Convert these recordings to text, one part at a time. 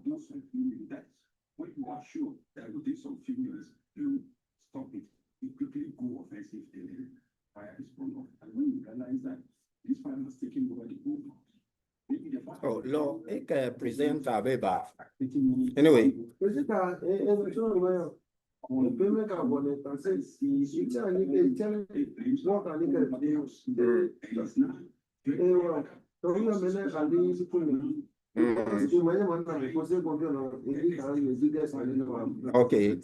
not something that when you are sure that within some few minutes you stop it, you quickly go offensive and then fire is sprung off. And when you realize that this fire has taken over the whole house, maybe the fire. Oh, no, it can present a way back. Anyway. Okay.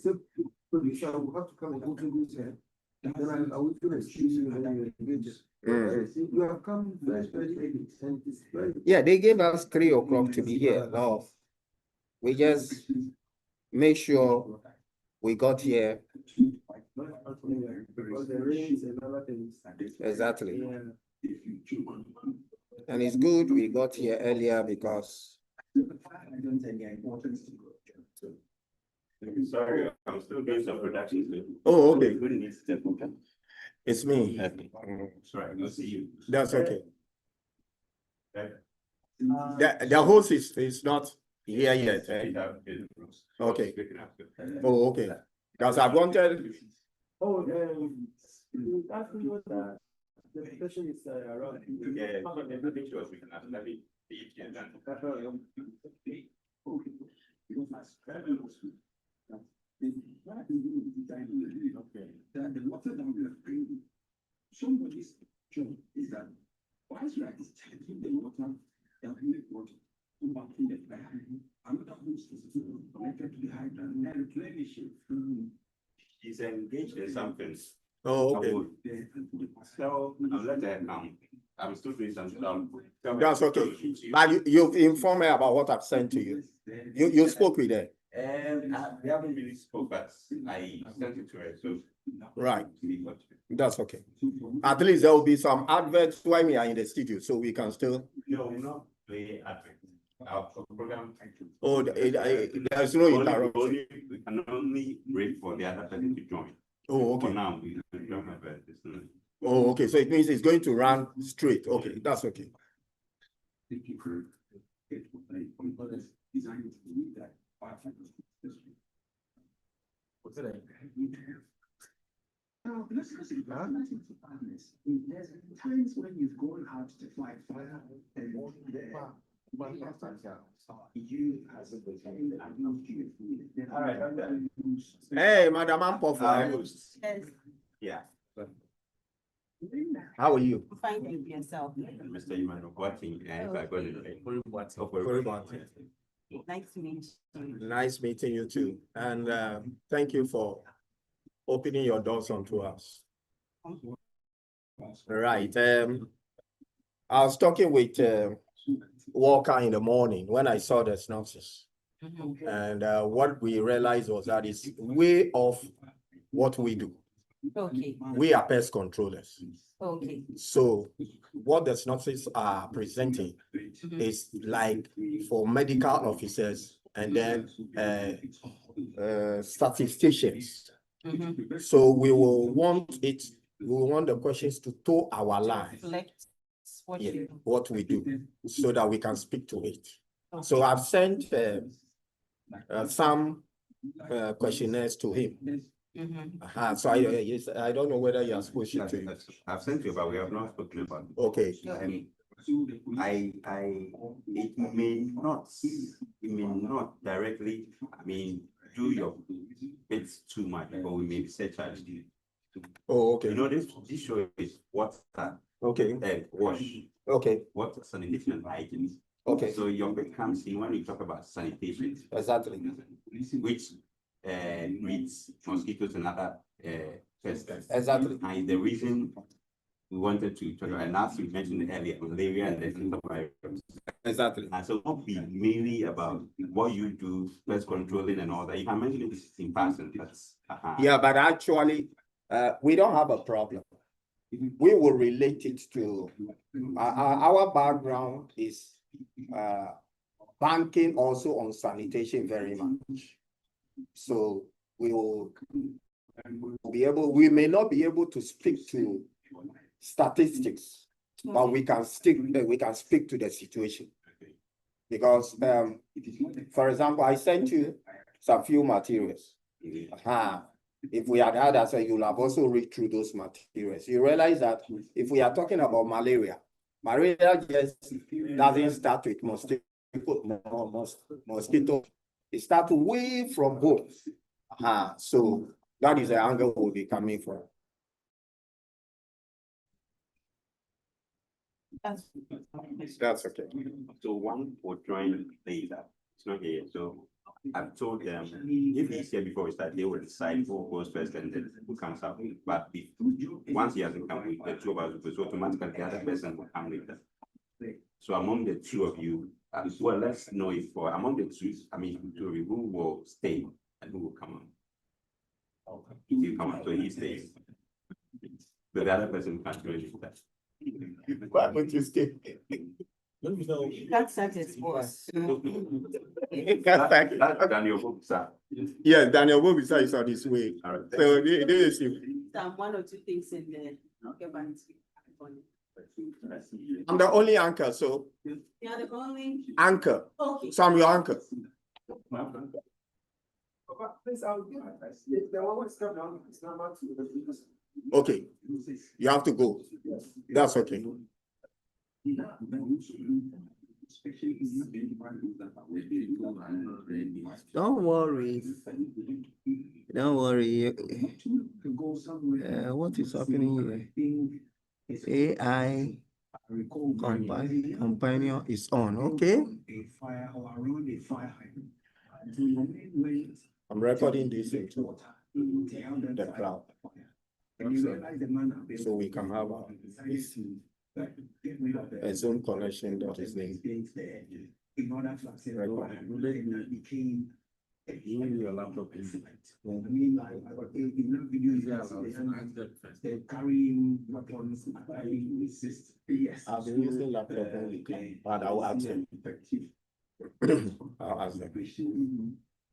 Yeah, they gave us 3 o'clock to be here. No, we just make sure we got here. Exactly. And it's good we got here earlier because. Sorry, I'm still doing some production. Oh, okay. Okay. It's me. Sorry, I'll see you. That's okay. The host is not here yet. Eh? Okay. Oh, okay. Because I wanted. Oh, the question is around. Yeah, I think she was we can ask maybe the water that we are bringing, somebody's job is that whilst you are discharging the water, that we water to back in the fire, another host is connected to the hydrant and replenish it. She's engaged in something. Oh, okay. So I'll let her come. I'm still doing some stuff. That's okay. But you've informed her about what I've sent to you. You spoke with her. We haven't really spoke, but I sent it to her. So right. That's okay. At least there will be some adverts when we are in the studio, so we can still. No, not play advert. Our program. Oh, there's no interruption. We can only wait for the other person to join. Oh, okay. For now, we don't have a business. Oh, okay. So it means it's going to run straight. Okay, that's okay. Thank you for designing to believe that. What's it? Let's see. There's times when you've gone out to fight fire and you as a All right. Hey, Madam Ampo. Yeah. How are you? Fine, thank you, yourself. Mr. Emmanuel, watching and I got it. Nice to meet you. Nice meeting you too. And thank you for opening your doors onto us. Right. I was talking with Walker in the morning when I saw the synopsis. And what we realized was that it's way off what we do. Okay. We are pest controllers. Okay. So what the synopsis are presenting is like for medical officers and then statisticians. So we will want the questions to toe our line. What we do so that we can speak to it. Okay. So I've sent some questionnaires to him. So I don't know whether you are supposed to. I've sent you, but we have not spoken about it. Okay. It may not directly, do your bits too much, but we may surcharge you. Oh, okay. You know, this show is water. Okay. And wash. Okay. Water, sanitation, and hygiene. Okay. So your bit comes in when you talk about sanitation. Exactly. Which breeds mosquitoes and other pests. Exactly. And the reason we wanted to talk about, and as you mentioned earlier, malaria and the virus. Exactly. And so it won't be mainly about what you do, pest controlling and all that. You can mention it in person. Yeah, but actually, we don't have a problem. We will relate it to our background is banking also on sanitation very much. So we will be able, we may not be able to speak to statistics, but we can speak to the situation. Because, for example, I sent you some few materials. If we had had that, you'll have also read through those materials. You realize that if we are talking about malaria just doesn't start with mosquito. It starts way from home. So that is the angle we'll be coming from. That's okay. So one will join later. It's not here. So I've told them if he's here before we start, they will decide who goes first and then who comes out. But if once he hasn't come, the two of us will go. So automatically the other person will come later. So among the two of you, well, let's know if among the two, I mean, two of you, who will stay and who will come out. You come out, so he stays. But the other person can't do anything. Why would you stay? That's his boss. That's Daniel Bobisa. Yes, Daniel Bobisa is on his way. All right. So this is One or two things in there. Okay, but I'm the only anchor, so you're the only. anchor. Okay. So I'm your anchor. Please, I'll give it. The one with step down is number 2. Okay, you have to go. That's okay. Don't worry. Don't worry. What is happening here? AI companion is on. Okay. I'm recording this into the cloud. So we can have a Zoom connection that is there. Your laptop is carrying weapons. Yes. I'll be using laptop only, but I'll ask them. I'll ask them.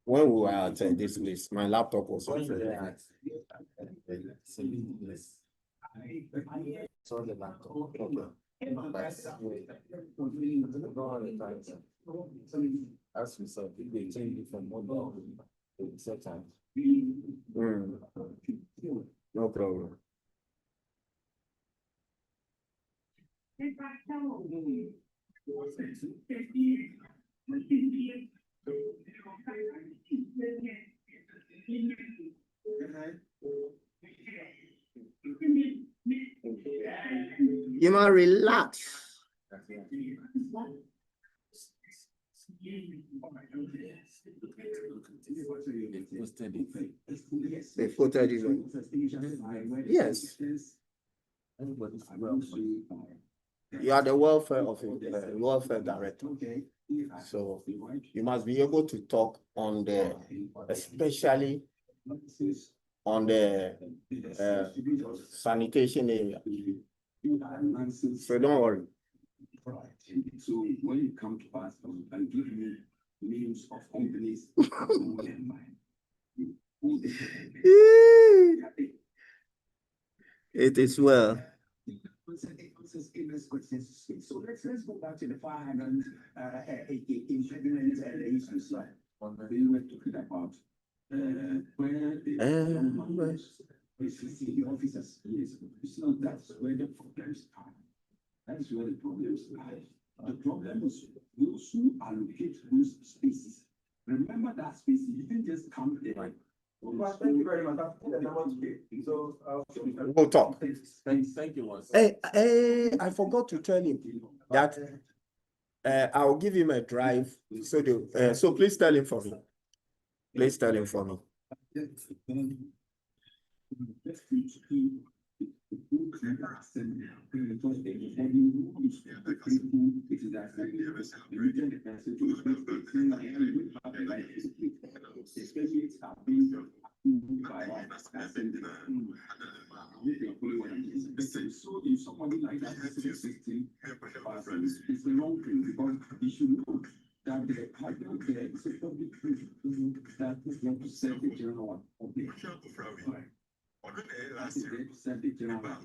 When we were at this place, my laptop was on. so the laptop. As we said, they change it from mobile to second. No problem. You must relax. They posted it on. Yes. You are the welfare director. So you must be able to talk on especially on the sanitation area. So don't worry. So when you come to us and give me names of companies, It is well. So let's go back to the 500 impediment issues we were talking about. Where the officers, so that's where the problems are. That's where the problems are. The problem is those who allocate those spaces. Remember that space, you didn't just come there. Well, thank you very much. So We'll talk. thank you. Hey, I forgot to tell him that I'll give him a drive. So please tell him for me. Please tell him for me. So if somebody like that has a system, it's the wrong thing because you should know that the public there is a public that is going to set the general one. Okay. Set the general one.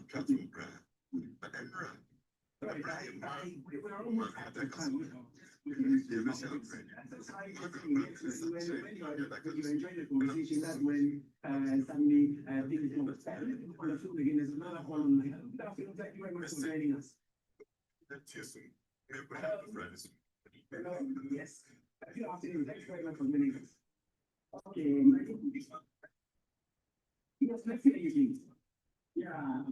That's how you when you're enjoying the conversation, that's when suddenly things go better. On the film again, there's another call on my hand. Good afternoon, thank you very much for joining us. Yes. Good afternoon, thanks very much for joining us. Okay. Yes, let's hear you, please. Yeah.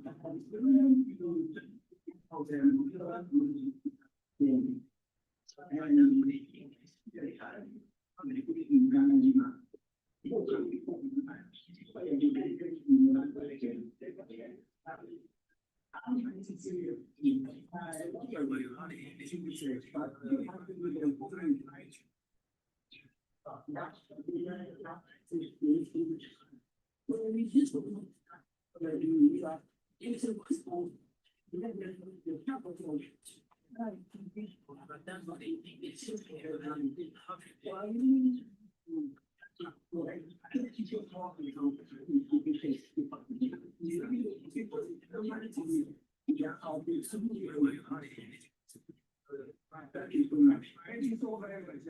Thank you so much. Thank you so very much.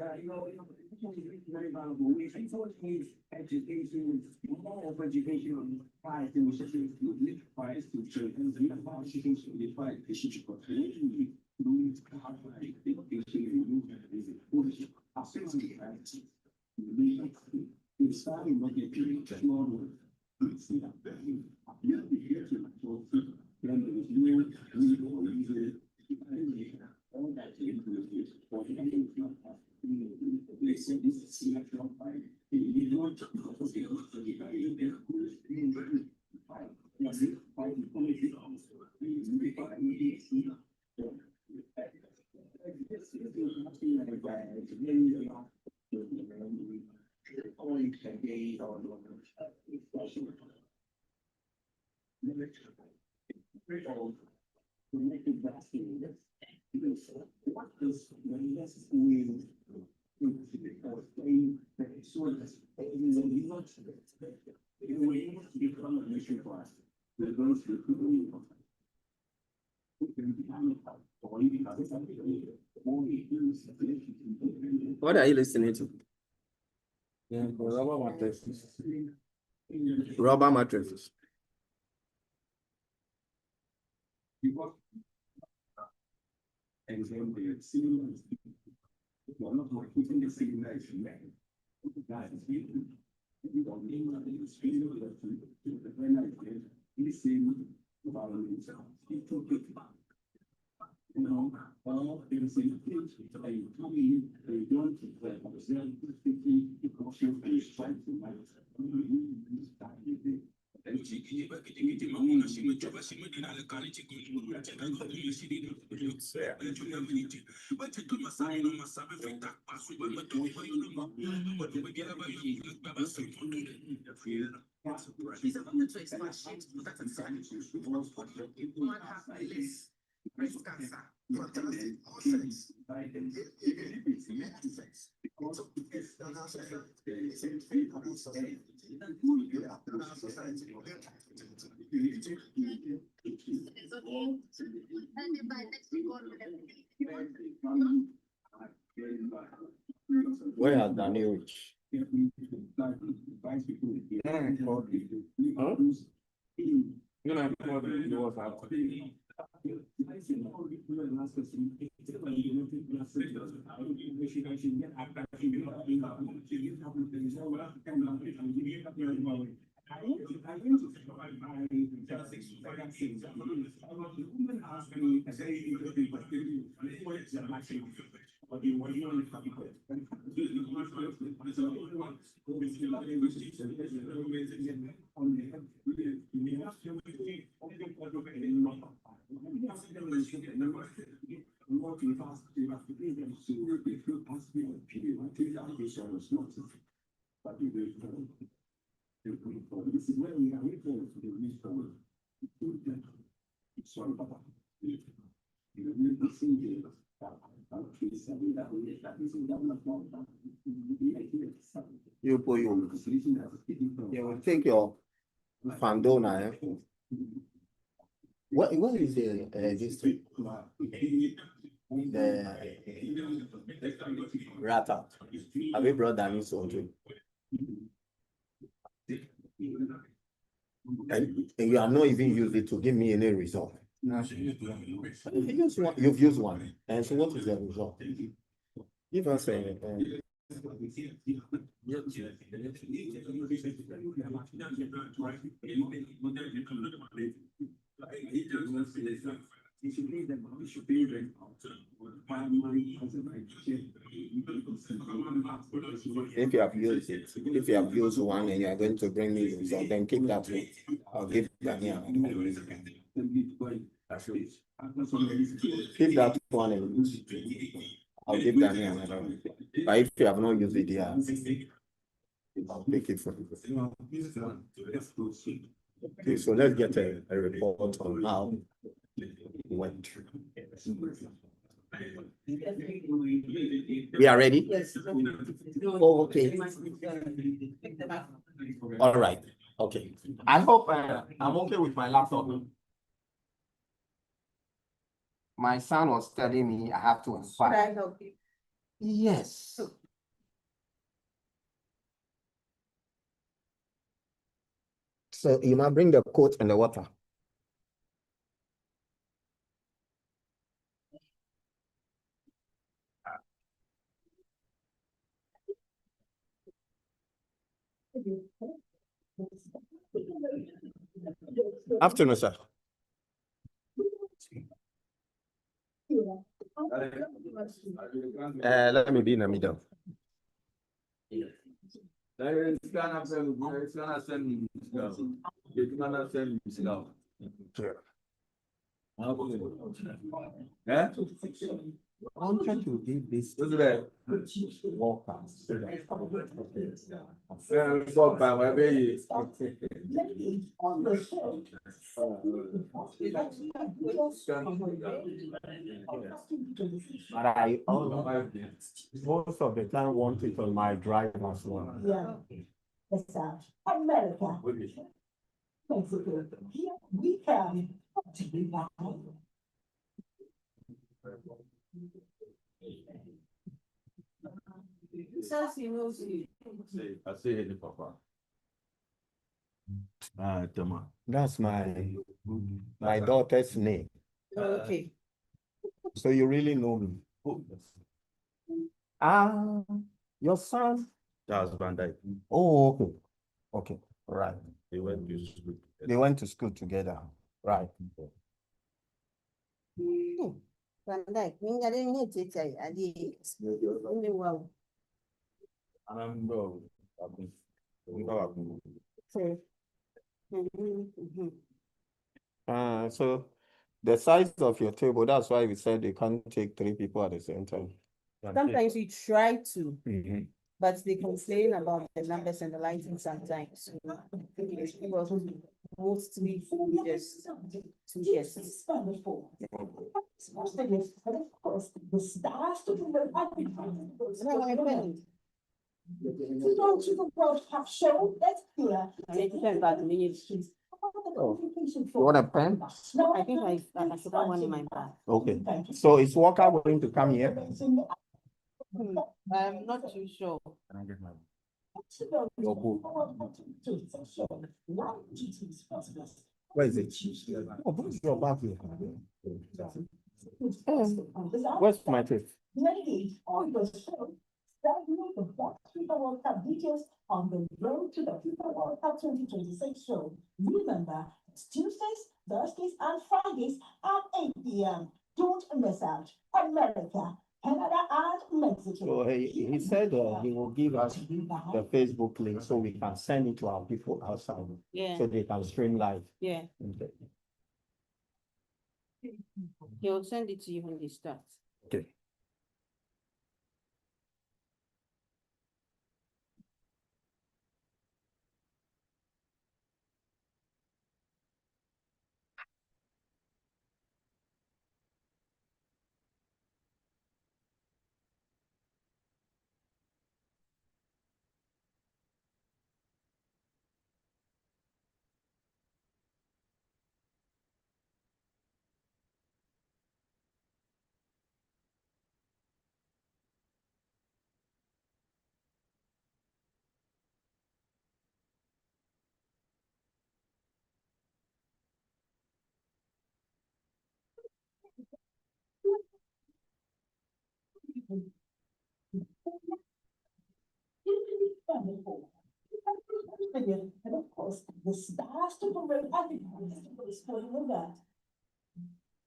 Very valuable. We need education, more of education prior to prior to children. Education required efficient What are you listening to? Yeah, rubber mattresses. Rubber mattresses. Where are Daniel reached? You put you. You will take your Fandona. What is the this thing? rat out. Have you brought that into too? And you have not even used it to give me any result. You've used one. And so what is the result? Give us a if you have used it, if you have used one and you are going to bring me the result, then keep that one. I'll give Daniel. Keep that one and I'll give Daniel another one. But if you have not used it, yeah, I'll take it from you. Okay, so let's get a report on how it went. We are ready? Yes. Oh, okay. All right. Okay. I hope I'm okay with my laptop. My son was telling me I have to Should I inquire. help you? Yes. So you might bring the coat and the water. Afternoon, sir. Let me be in the middle. I wanted to give this walker. But I most of the time want it on my drive as well. Yeah. It's America. Mexico. Here we can. Says he knows you. I say it, Papa. Tama. That's my daughter's name. Okay. So you really know me. Your son? That's Van Dyke. Oh, okay. Okay, right. They went to school. They went to school together. Right. Van Dyke, I didn't need to tell you. I did. Only one. Okay. So the size of your table, that's why we said you can't take 3 people at the same time. Sometimes we try to, Mhm. but they complain about the numbers and the lighting sometimes. It was mostly just 2 guests. You don't even have show, that's clear. You want a pen? I think I should have one in my bag. Okay. So is Walker going to come here? I'm not too sure. Can I get my Your book. Where is it? Oh, where's your bag here? Where's my tape? Maybe on the show, that you the FIFA World Cup details on the road to the FIFA World Cup 2026 show. Remember, it's Tuesdays, Thursdays, and Fridays at 8 p.m. Don't miss out. America, Canada, and Mexico. So he said he will give us the Facebook link so we can send it to our people outside. Yeah. So they can stream live. Yeah. Okay. He'll send it to you when they start. Okay. And of course, the stars to parade everybody is playing with that.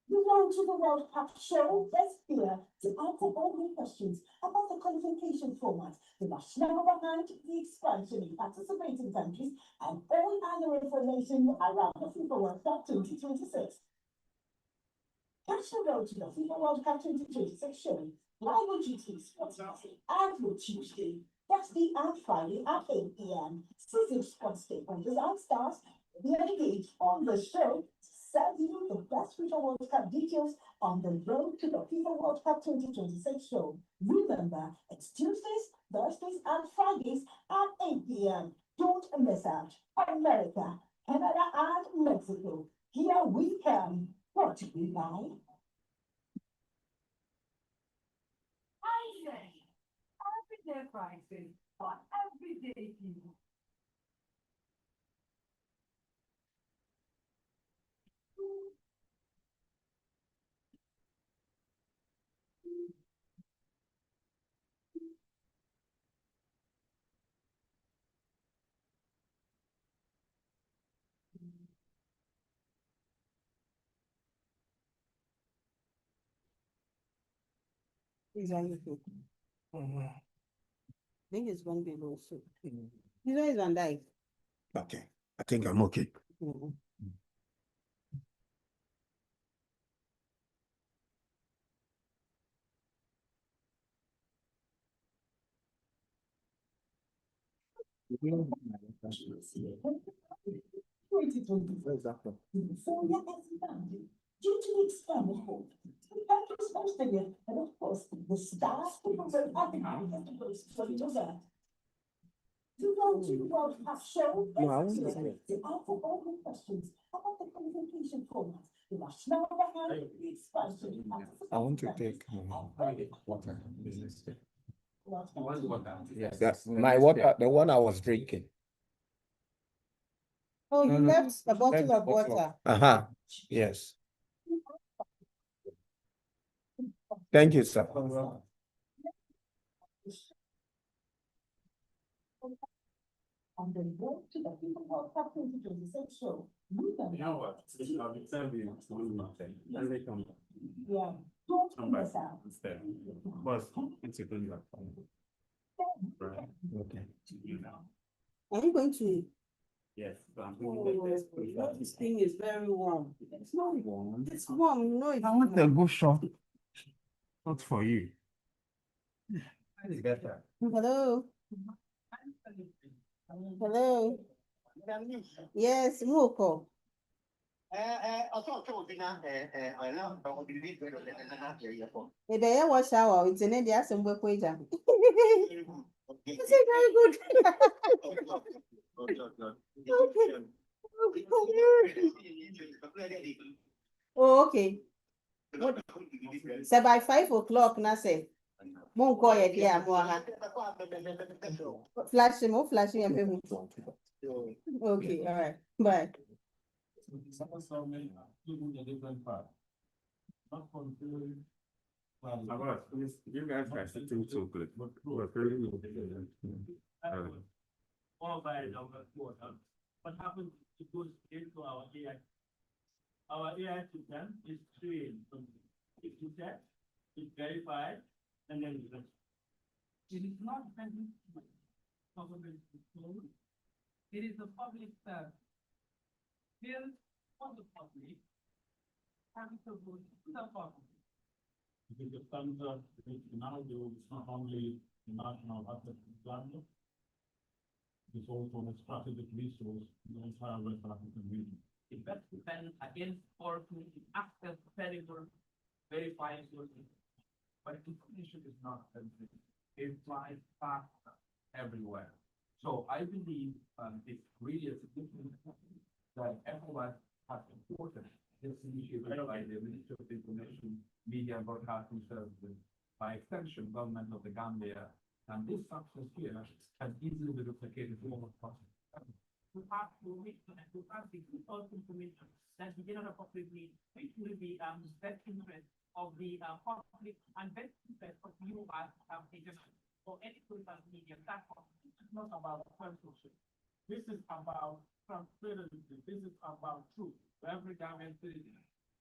The Road to the World Cup show is here to answer all your questions about the qualification format, the rationale behind the expansion in participating countries, and all other information around the FIFA World Cup 2026. Catch the road to the FIFA World Cup 2026 show live on GT Sports every Tuesday, Thursday, and Friday at 8 p.m. Season Sports stakeholders and stars will engage on the show to send you the best FIFA World Cup details on the road to the FIFA World Cup 2026 show. Remember, it's Tuesdays, Thursdays, and Fridays at 8 p.m. Don't miss out. America, Canada, and Mexico. Here we come. Brought to you by everyday prices for everyday people. Is that you? I think it's going to be low soup. You know, it's Van Dyke. Okay, I think I'm okay. Mhm. Due to the expanded hope, the country's hosting it, and of course, the stars to parade everybody is playing with that. The Road to the World Cup show is here to answer all your questions about the qualification format, the rationale behind the expansion. I want to take Water. Yes. Yes, my water, the one I was drinking. Oh, you No. left a bottle Left of bottle of- water. Yes. Thank you, sir. On the road to the FIFA World Cup 2026 show. Remember, what? I'll be serving nothing. Then they come yeah, don't back miss out. instead. But it's a good luck. Right. Okay. You know. Are you going to? Yes. So I'm Oh, thinking that this thing is very warm. it's not warm. It's warm, you know. It's I want a warm. good shot. Not for you. That is better. Hello. Hello. Yes, Moko. Ebe ya wash hour, it's an India some work wage. It's very good. Oh, okay. So by 5 o'clock, na say. Mon call it here, flash him, him. Okay, all right. Bye. You guys are sitting so good. We're very good. What happens if it goes into our AI? Our AI system is trained from it to set, it's verified, and then it is not dependent on government control. It is a public service. Built for the public, accessible to the public. Because the standard now is not only the national asset plan, it's also a strategic resource in the entire West African region. It best depends against authority to access credible, verifying sources. But information is not sensitive. It flies fast everywhere. So I believe it's really a significant that everyone has supported this initiative by the Ministry of Information, Media and Broadcasting Services, by extension, government of the Gambia. And this success here can easily be replicated all across. To have to reach and to have the good information that the general public needs, it will be best interest of the conflict and best interest of you as a journalist or any social media platform. This is not about censorship. This is about transparency. This is about truth for every Gambian citizen.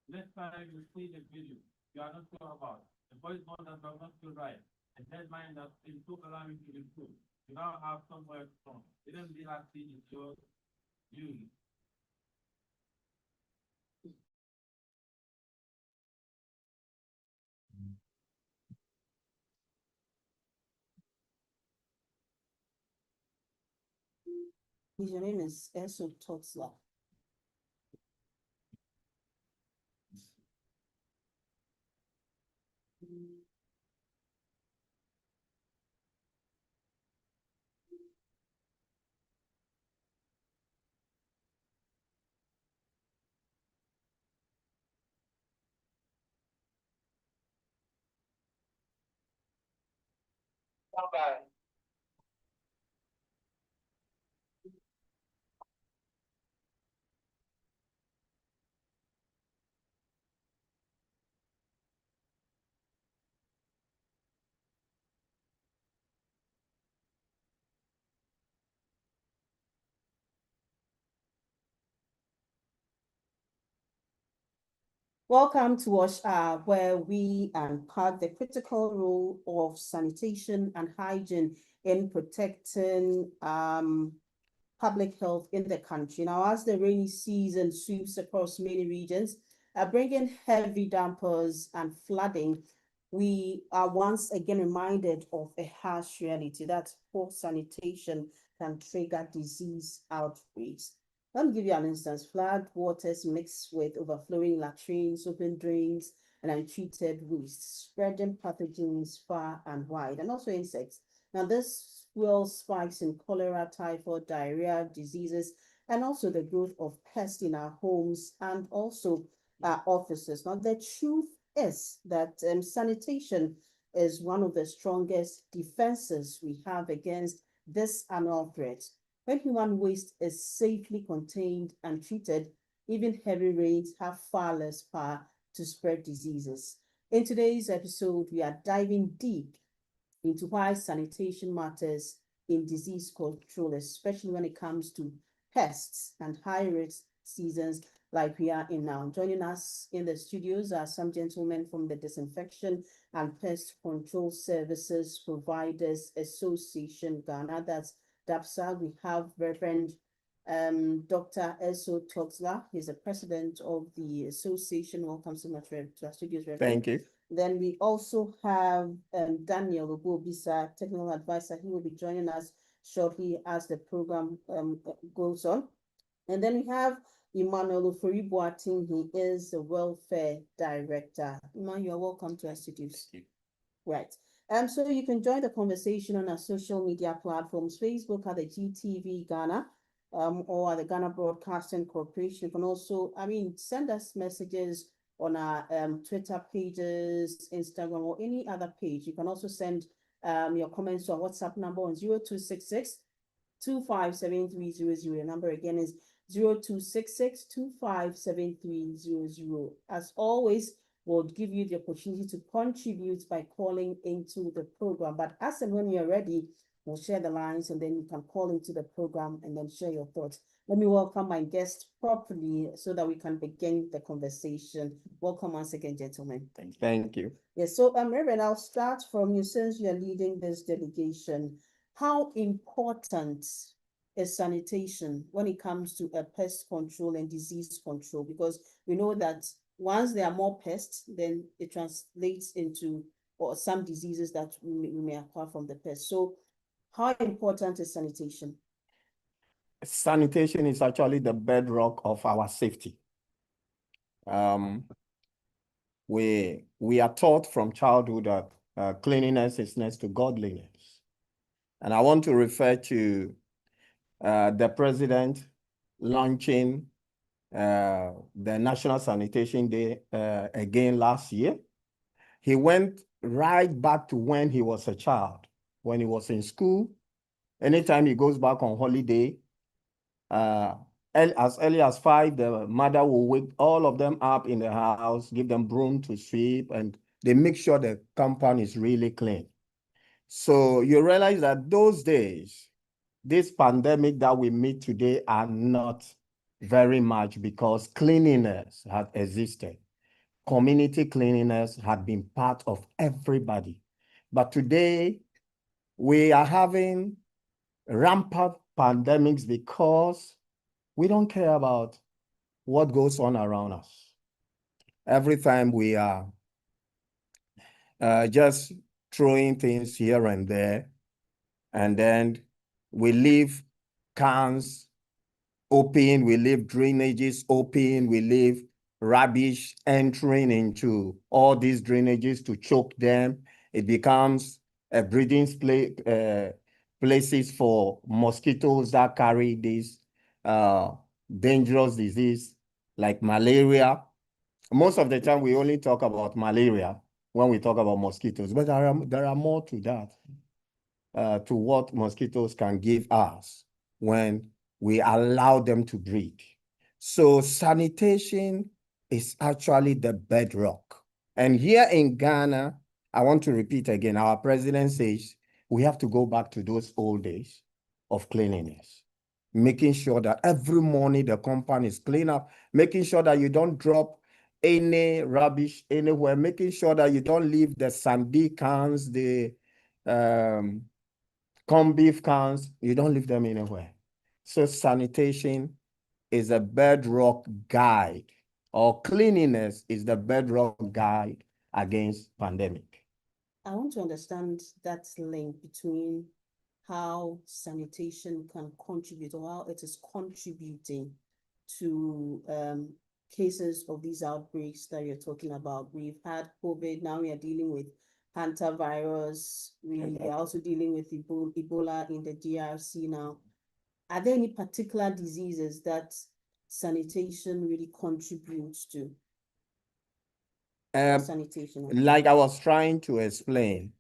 Next time you see the video you are not sure about, the voice note that does not feel right, a deadline that is too alarming to improve, you now have somewhere to come. Didn't be like see it yours, you. Your name is also Toxla. Welcome to Wash Hour, where we unpack the critical role of sanitation and hygiene in protecting public health in the country. Now, as the rainy season sweeps across many regions, bringing heavy dampers and flooding, we are once again reminded of a harsh reality that poor sanitation can trigger disease outbreaks. Let me give you an instance. Flood waters mixed with overflowing latrines, open drains, and untreated waste, spreading pathogens far and wide, and also insects. Now, this fuels spikes in cholera, typhoid, diarrhea, diseases, and also the growth of pests in our homes and also our offices. Now, the truth is that sanitation is one of the strongest defenses we have against this annual threat. When human waste is safely contained and treated, even heavy rains have far less power to spread diseases. In today's episode, we are diving deep into why sanitation matters in disease control, especially when it comes to pests and high-risk seasons like we are in now. Joining us in the studios are some gentlemen from the Disinfection and Pest Control Services Providers Association Ghana. That's DAPSA. We have Reverend Dr. Eso Toxla. He's the president of the association. Welcome so much to our studios, Reverend. Thank you. Then we also have Daniel Obisa, technical advisor. He will be joining us shortly as the program goes on. And then we have Emmanuel Oforiboatin. He is the welfare director. Emmanuel, you are welcome to our studios. Thank you. Right. So you can join the conversation on our social media platforms, Facebook at the GTV Ghana, or at the Ghana Broadcasting Corporation. You can also, send us messages on our Twitter pages, Instagram, or any other page. You can also send your comments to our WhatsApp number on 0266 257300. The number again is 0266 257300. As always, we'll give you the opportunity to contribute by calling into the program. But as and when you're ready, we'll share the lines and then you can call into the program and then share your thoughts. Let me welcome my guest properly so that we can begin the conversation. Welcome once again, gentlemen. Thank you. Yes, so Reverend, I'll start from you since you're leading this delegation. How important is sanitation when it comes to pest control and disease control? Because we know that once there are more pests, then it translates into some diseases that we may acquire from the pests. So how important is sanitation? Sanitation is actually the bedrock of our safety. We are taught from childhood that cleanliness is next to godliness. And I want to refer to the president launching the National Sanitation Day again last year. He went right back to when he was a child, when he was in school. Anytime he goes back on holiday, as early as 5, the mother will wake all of them up in the house, give them broom to sweep, and they make sure the compound is really clean. So you realize that those days, this pandemic that we meet today are not very much because cleanliness had existed. Community cleanliness had been part of everybody. But today, we are having rampant pandemics because we don't care about what goes on around us. Every time we are just throwing things here and there, and then we leave cans open, we leave drainages open, we leave rubbish entering into all these drainages to choke them. It becomes a breeding places for mosquitoes that carry this dangerous disease like malaria. Most of the time, we only talk about malaria when we talk about mosquitoes, but there are more to that, to what mosquitoes can give us when we allow them to breed. So sanitation is actually the bedrock. And here in Ghana, I want to repeat again, our president says we have to go back to those old days of cleanliness, making sure that every morning the compound is clean up, making sure that you don't drop any rubbish anywhere, making sure that you don't leave the sandy cans, the corned beef cans, you don't leave them anywhere. So sanitation is a bedrock guide, or cleanliness is the bedrock guide against pandemic. I want to understand that link between how sanitation can contribute, or how it is contributing to cases of these outbreaks that you're talking about. We've had COVID, now we are dealing with hantavirus, we are also dealing with Ebola in the DRC now. Are there any particular diseases that sanitation really contributes to? Sanitation. Like I was trying to explain,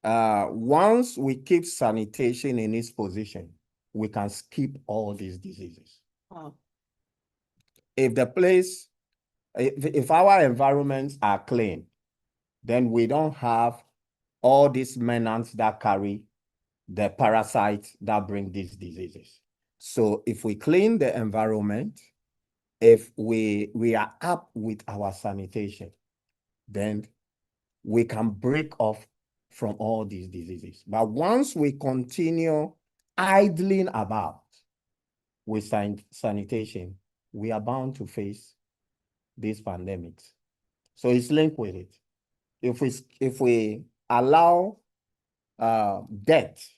once we keep sanitation in its position, we can skip all these diseases. Wow. If the place, if our environments are clean, then we don't have all these menace that carry the parasites that bring these diseases. So if we clean the environment, if we are up with our sanitation, then we can break off from all these diseases. But once we continue idling about with sanitation, we are bound to face these pandemics. So it's linked with it. If we allow death,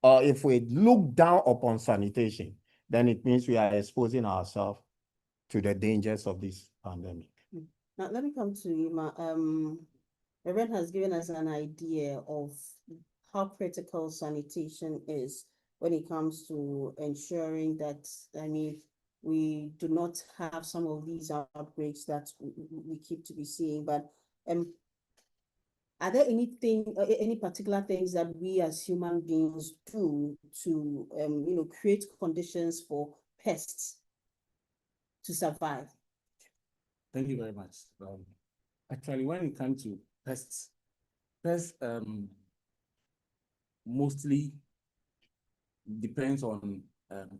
or if we look down upon sanitation, then it means we are exposing ourselves to the dangers of this pandemic. Now, let me come to Ima. Reverend has given us an idea of how critical sanitation is when it comes to ensuring that, we do not have some of these outbreaks that we keep to be seeing. But are there any particular things that we as human beings do to, create conditions for pests to survive? Thank you very much. Actually, when it comes to pests mostly depends on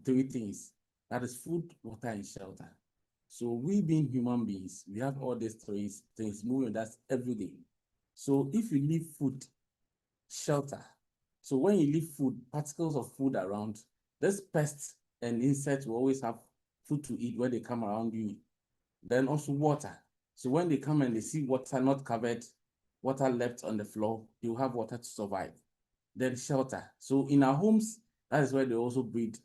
3 things. That is food, water, and shelter. So we being human beings, we have all these 3 things moving with us every day. So if you leave food, shelter, so when you leave food, particles of food around, these pests and insects will always have food to eat when they come around you. Then also water. So when they come and they see water not covered, water left on the floor, you have water to survive. Then shelter. So in our homes, that is where they also breed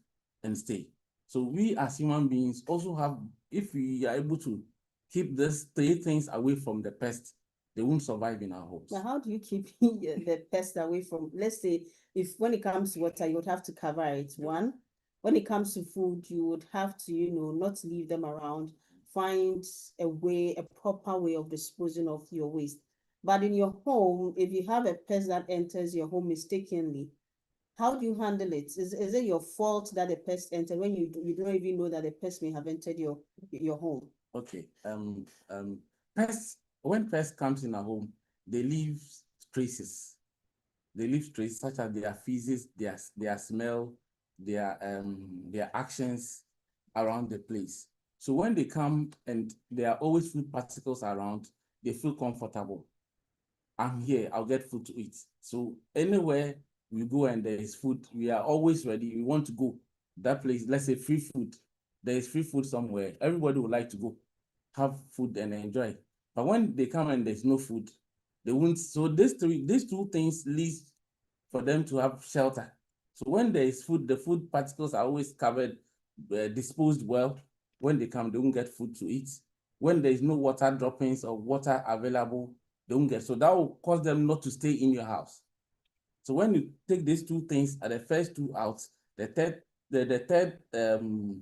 and stay. So we as human beings also have, if we are able to keep these 3 things away from the pests, they won't survive in our homes. Now, how do you keep the pests away from, let's say, if when it comes to water, you would have to cover it. One, when it comes to food, you would have to, not leave them around, find a proper way of disposing of your waste. But in your home, if you have a pest that enters your home mistakenly, How do you handle it? Is it your fault that the pest entered when you don't even know that the pest may have entered your home? Okay. Pests, when pests comes in a home, they leave traces. They leave traces such as their feces, their smell, their actions around the place. So when they come and there are always food particles around, they feel comfortable. I'm here, I'll get food to eat. So anywhere we go and there is food, we are always ready. We want to go. That place, let's say free food. There is free food somewhere. Everybody would like to go have food and enjoy. But when they come and there's no food, they won't. So these two things lead for them to have shelter. So when there is food, the food particles are always covered, disposed well. When they come, they won't get food to eat. When there is no water droppings or water available, they won't get. So that will cause them not to stay in your house. So when you take these two things at the first two out, the third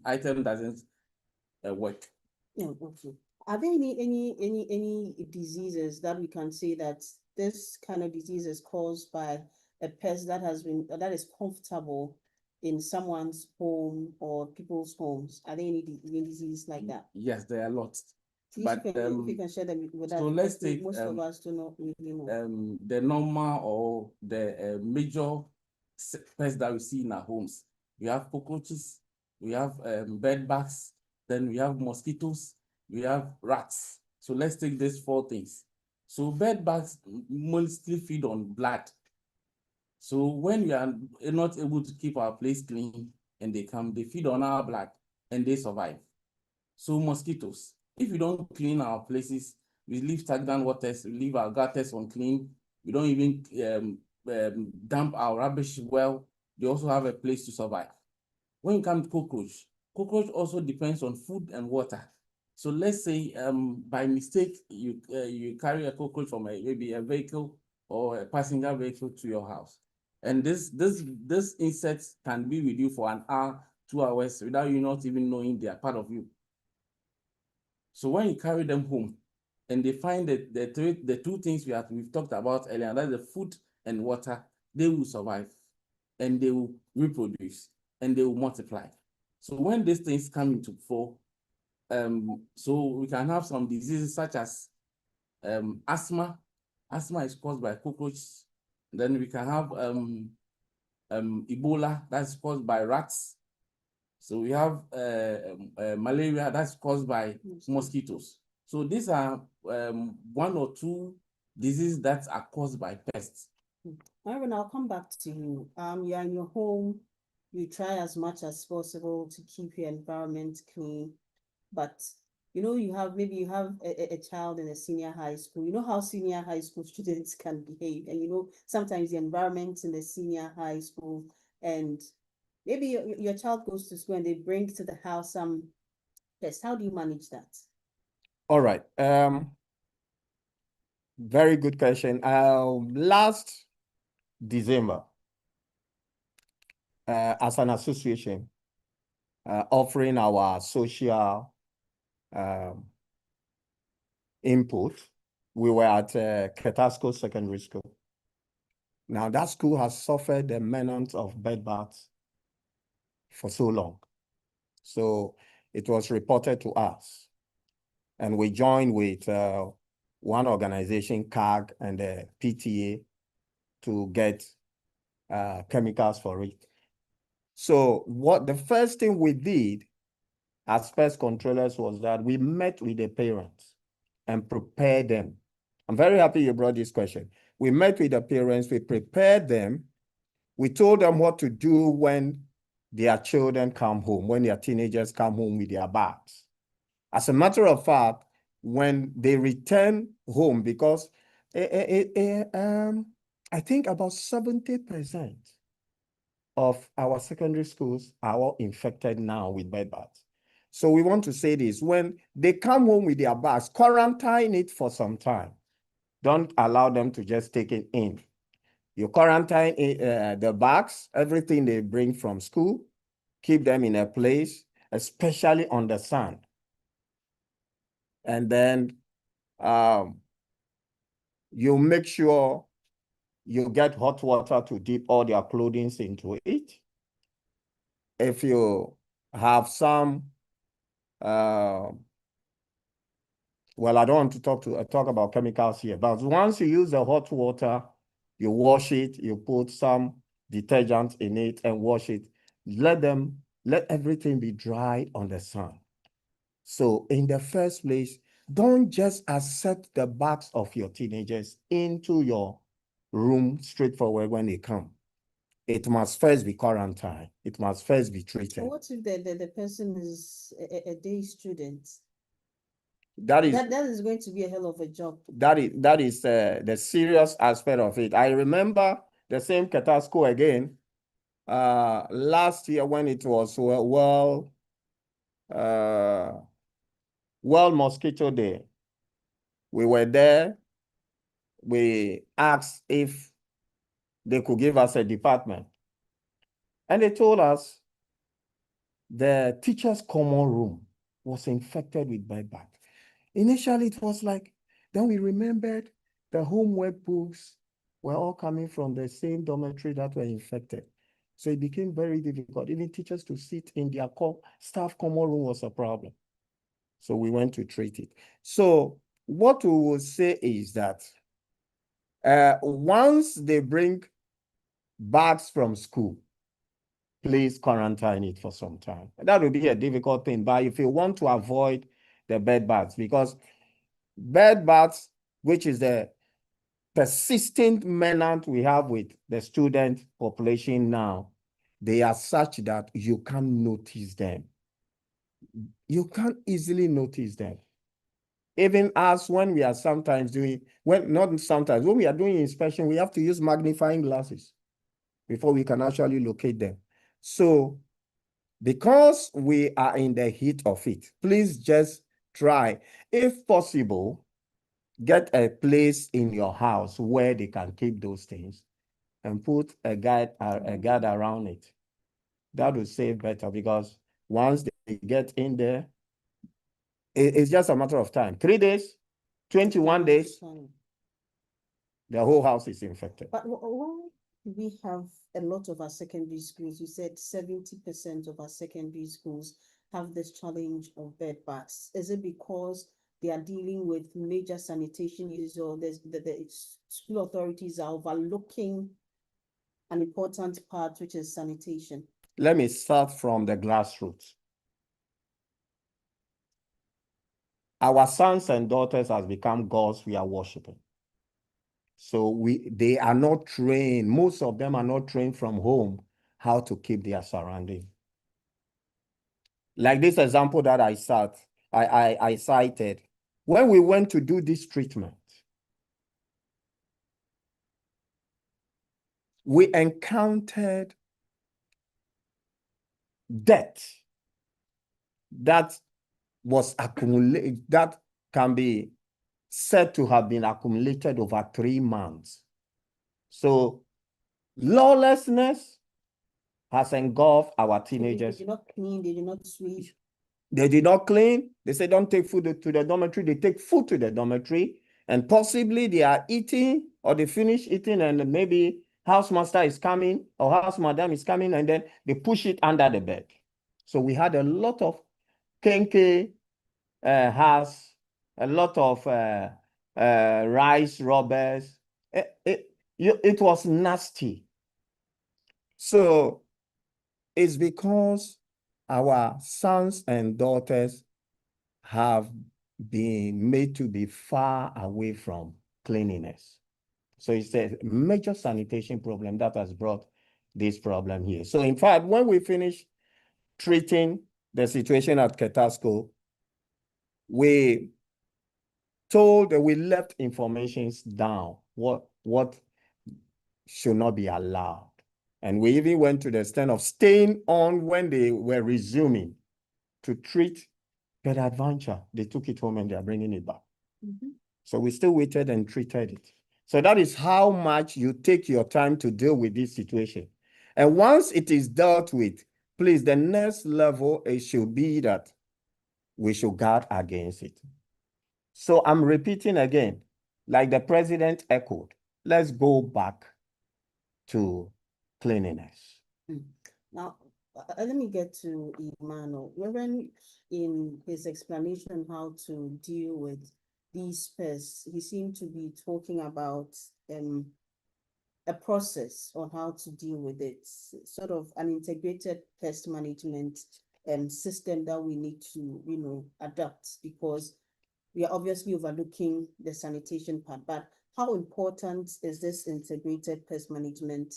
item doesn't work. Yeah, okay. Are there any diseases that we can say that this kind of disease is caused by a pest that is comfortable in someone's home or people's homes? Are there any diseases like that? Yes, there are lots. Please, But if you can share them with us, so let's because take most of us do not really know. the normal or the major pests that we see in our homes. We have cockroaches, we have bed bugs, then we have mosquitoes, we have rats. So let's take these four things. So bed bugs mostly feed on blood. So when we are not able to keep our place clean and they come, they feed on our blood and they survive. So mosquitoes, if we don't clean our places, we leave stagnant waters, we leave our gutters unclean, we don't even dump our rubbish well, they also have a place to survive. When it comes to cockroach also depends on food and water. So let's say by mistake you carry a cockroach from maybe a vehicle or a passenger vehicle to your house, and this insect can be with you for an hour, 2 hours without you not even knowing they are part of you. So when you carry them home and they find that the two things we've talked about earlier, that's the food and water, they will survive and they will reproduce and they will multiply. So when these things come into fore, so we can have some diseases such as asthma. Asthma is caused by cockroaches. Then we can have Ebola, that's caused by rats. So we have malaria, that's caused by mosquitoes. So these are one or two diseases that are caused by pests. Aaron, I'll come back to you. You're in your home, you try as much as possible to keep your environment clean, but you have a child in a senior high school. You know how senior high school students can behave, and sometimes the environment in the senior high school, and maybe your child goes to school and they bring to the house some pests. How do you manage that? All right. Very good question. Last December, as an association, offering our social input, we were at Ketasco Secondary School. Now, that school has suffered the menace of bed bugs for so long. So it was reported to us. And we joined with one organization, CAG, and the PTA to get chemicals for it. So the first thing we did as pest controllers was that we met with the parents and prepared them. I'm very happy you brought this question. We met with the parents, we prepared them. We told them what to do when their children come home, when their teenagers come home with their bags. As a matter of fact, when they return home, because I think about 70% of our secondary schools are all infected now with bed bugs. So we want to say this: when they come home with their bags, quarantine it for some time. Don't allow them to just take it in. You quarantine the bags, everything they bring from school, keep them in a place, especially on the sun. And then you make sure you get hot water to dip all their clothing into it. If you have some, well, I don't want to talk about chemicals here, but once you use the hot water, you wash it, you put some detergent in it and wash it. Let everything be dry on the sun. So in the first place, don't just accept the bags of your teenagers into your room straightforward when they come. It must first be quarantined. It must first be treated. What if the person is a day student? That is going to be a hell of a job. That is the serious aspect of it. I remember the same Catasco again last year when it was World Mosquito Day. We were there. We asked if they could give us a department, and they told us the teacher's common room was infected with bedbugs. Initially, it was like, then we remembered the homework books were all coming from the same dormitory that were infected. So it became very difficult. Even teachers to sit in their staff common room was a problem. So we went to treat it. So what we will say is that once they bring bags from school, please quarantine it for some time. That will be a difficult thing, but if you want to avoid the bed bugs, because bed bugs, which is the persistent menace we have with the student population now, they are such that you can't notice them. You can't easily notice them. Even as when we are sometimes doing, when we are doing inspection, we have to use magnifying glasses before we can actually locate them. So because we are in the heat of it, please just try, if possible, get a place in your house where they can keep those things and put a guard around it. That will save better, because once they get in there, it's just a matter of time. 3 days, 21 days, the whole house is infected. But why do we have a lot of our secondary schools? You said 70% of our secondary schools have this challenge of bed bugs. Is it because they are dealing with major sanitation issues, or the school authorities are overlooking an important part, which is sanitation? Let me start from the grassroots. Our sons and daughters has become gods we are worshiping. So they are not trained. Most of them are not trained from home how to keep their surrounding. Like this example that I cited, when we went to do this treatment, we encountered debt that was accumulated, that can be said to have been accumulated over 3 months. So lawlessness has engulfed our teenagers. They did not clean, they did not sweep. They did not clean. They say don't take food to the dormitory. They take food to the dormitory, and possibly they are eating, or they finish eating, and maybe housemaster is coming or house madam is coming, and then they push it under the bed. So we had a lot of kenke has a lot of rice robbers. It was nasty. So it's because our sons and daughters have been made to be far away from cleanliness. So it's a major sanitation problem that has brought this problem here. So in fact, when we finish treating the situation at Ketasco, we left information down, what should not be allowed. And we even went to the extent of staying on when they were resuming to treat per adventure. They took it home and they are bringing it back. So we still waited and treated it. So that is how much you take your time to deal with this situation. And once it is dealt with, please, the next level, it should be that we should guard against it. So I'm repeating again, like the president echoed, let's go back to cleanliness. Now, let me get to Emmanuel. Reverend, in his explanation on how to deal with these pests, he seemed to be talking about a process on how to deal with it, sort of an integrated pest management system that we need to, adapt, because we are obviously overlooking the sanitation part. But how important is this integrated pest management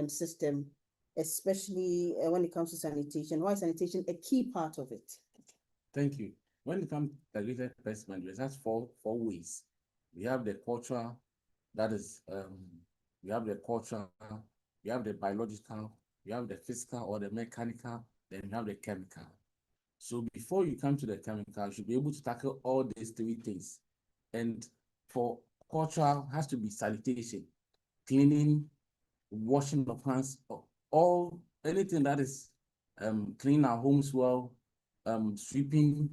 system, especially when it comes to sanitation? Why is sanitation a key part of it? Thank you. When it comes to integrated pest management, that's four ways. We have the cultural, that is, we have the cultural, we have the biological, we have the physical or the mechanical, then we have the chemical. So before you come to the chemical, you should be able to tackle all these three things. And for cultural, has to be sanitation, cleaning, washing of hands, all anything that is clean our homes well, sweeping,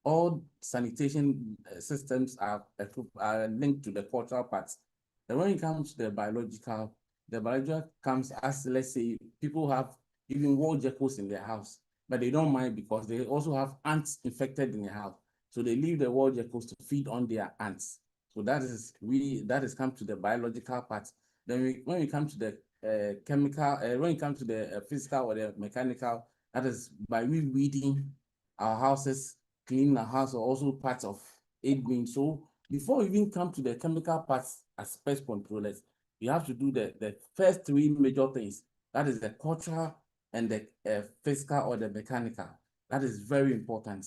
all sanitation systems are linked to the cultural parts. And when it comes to the biological comes as, let's say, people have even wall geckos in their house, but they don't mind because they also have ants infected in their house. So they leave the wall geckos to feed on their ants. So that is come to the biological part. Then when we come to the chemical, when it comes to the physical or the mechanical, that is by weeding our houses, cleaning our house, are also part of it being so. Before we even come to the chemical parts as pest controllers, you have to do the first three major things. That is the cultural and the physical or the mechanical. That is very important.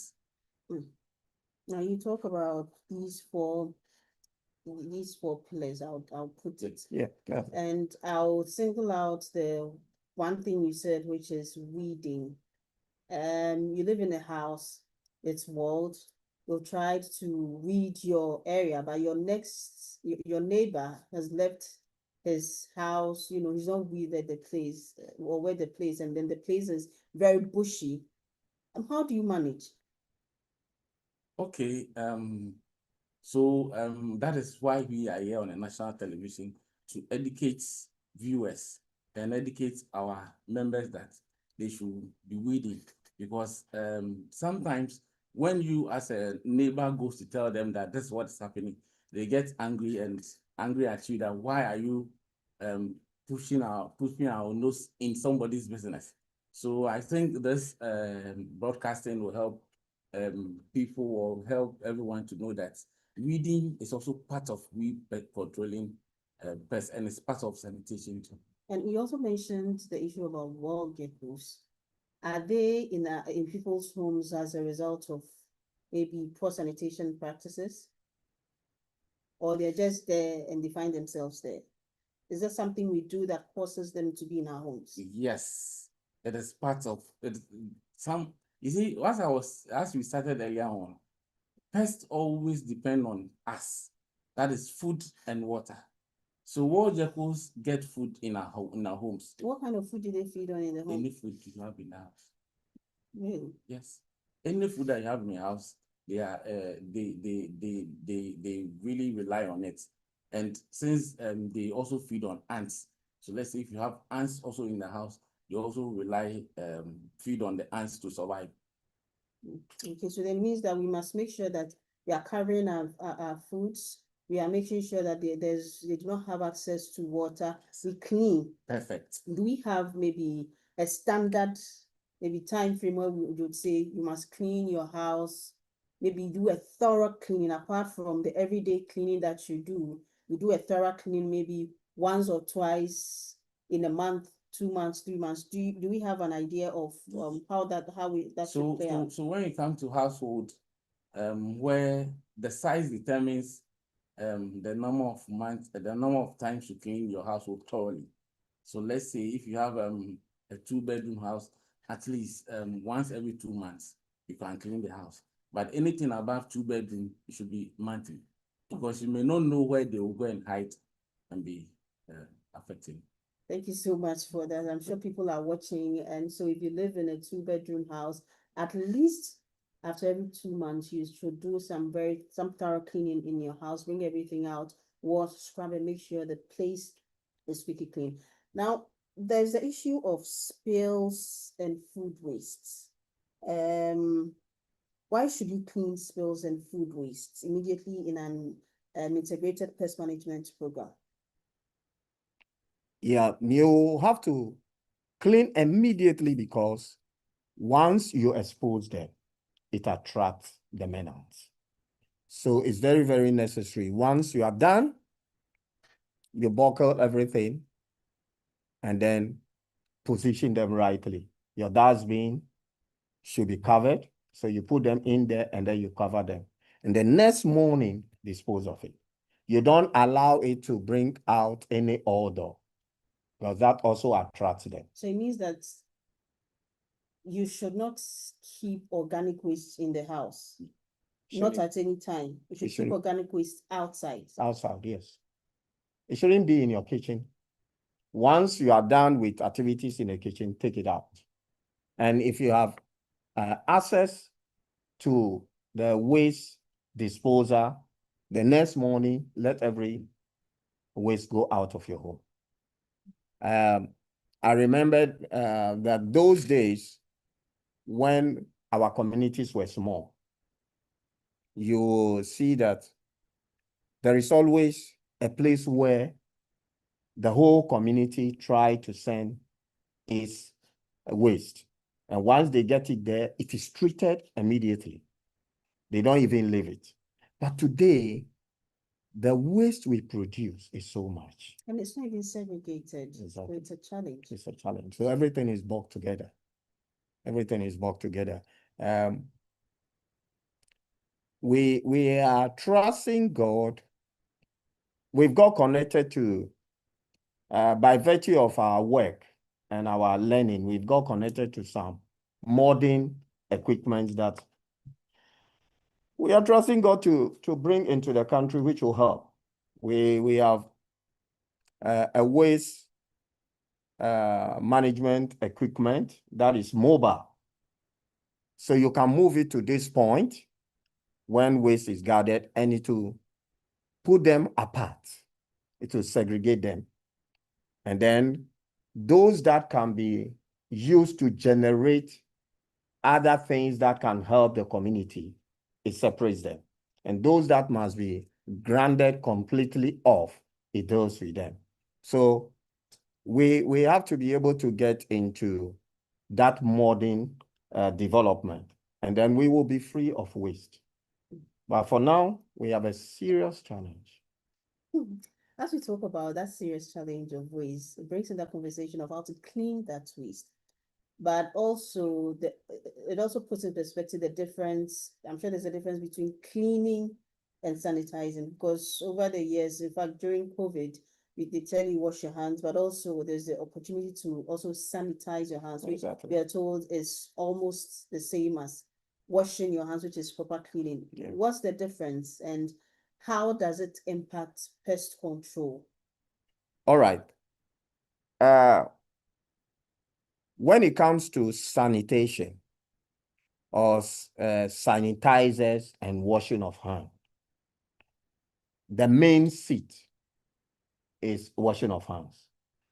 Now you talk about these four pillars. I'll put it. Yeah. And I'll single out the one thing you said, which is weeding. You live in a house, it's walled. You've tried to weed your area, but your neighbor has left his house, he's not weeded the place or where the place, and then the place is very bushy. How do you manage? Okay, so that is why we are here on a national television to educate viewers and educate our members that they should be weeding, because sometimes when you as a neighbor goes to tell them that this is what's happening, they get angry at you that why are you pushing our nose in somebody's business. So I think this broadcasting will help people or help everyone to know that weeding is also part of weed controlling pests, and it's part of sanitation too. And you also mentioned the issue about wall geckos. Are they in people's homes as a result of maybe poor sanitation practices? Or they're just there and they find themselves there? Is there something we do that causes them to be in our homes? Yes, it is part of it. You see, as we started earlier on, pests always depend on us. That is food and water. So wall geckos get food in our homes. What kind of food do they feed on in the home? Any food you have in the house. Really? Yes. Any food that you have in your house, they really rely on it. And since they also feed on ants, so let's say if you have ants also in the house, you also feed on the ants to survive. Okay, so that means that we must make sure that we are covering our foods. We are making sure that they do not have access to water. We clean. Perfect. Do we have maybe a standard, maybe time frame where we would say you must clean your house, maybe do a thorough cleaning apart from the everyday cleaning that you do? We do a thorough cleaning maybe once or twice in a month, 2 months, 3 months. Do we have an idea of how that should play out? So when you come to household, where the size determines the number of months, the number of times you clean your household thoroughly. So let's say if you have a 2-bedroom house, at least once every 2 months you can clean the house. But anything above 2-bedroom, it should be monthly, because you may not know where they will go and hide and be affected. Thank you so much for that. I'm sure people are watching. And so if you live in a 2-bedroom house, at least after every 2 months, you should do some thorough cleaning in your house, bring everything out, wash, scrub, and make sure the place is squeaky clean. Now, there's the issue of spills and food wastes. Why should you clean spills and food wastes immediately in an integrated pest management program? Yeah, you have to clean immediately because once you expose them, it attracts the menans. So it's very, very necessary. Once you are done, you buckle everything and then position them rightly. Your dustbin should be covered. So you put them in there and then you cover them. And the next morning, dispose of it. You don't allow it to bring out any odor because that also attracts them. So it means that you should not keep organic waste in the house. Not at any time. You should keep organic waste outside. Outside, yes. It shouldn't be in your kitchen. Once you are done with activities in the kitchen, take it out. And if you have access to the waste disposer, the next morning, let every waste go out of your home. I remember that those days when our communities were small, you see that there is always a place where the whole community try to send its waste. And once they get it there, it is treated immediately. They don't even leave it. But today, the waste we produce is so much. And it's not even segregated. Exactly. So it's a challenge. It's a challenge. So everything is bulked together. Everything is bulked together. We are trusting God. We've got connected to, by virtue of our work and our learning, we've got connected to some modern equipment that we are trusting God to bring into the country, which will help. We have a waste management equipment that is mobile. So you can move it to this point when waste is gathered and it will put them apart. It will segregate them. And then those that can be used to generate other things that can help the community, it separates them. And those that must be grounded completely off, it deals with them. So we have to be able to get into that modern development, and then we will be free of waste. But for now, we have a serious challenge. As we talk about that serious challenge of waste, it brings in that conversation of how to clean that waste. But also, it also puts in perspective the difference. I'm sure there's a difference between cleaning and sanitizing, because over the years, in fact, during COVID, they tell you wash your hands, but also there's the opportunity to also sanitize your hands, which we are told is almost the same as washing your hands, which is proper cleaning. Yeah. What's the difference, and how does it impact pest control? All right. When it comes to sanitation or sanitizers and washing of hands, the main seat is washing of hands.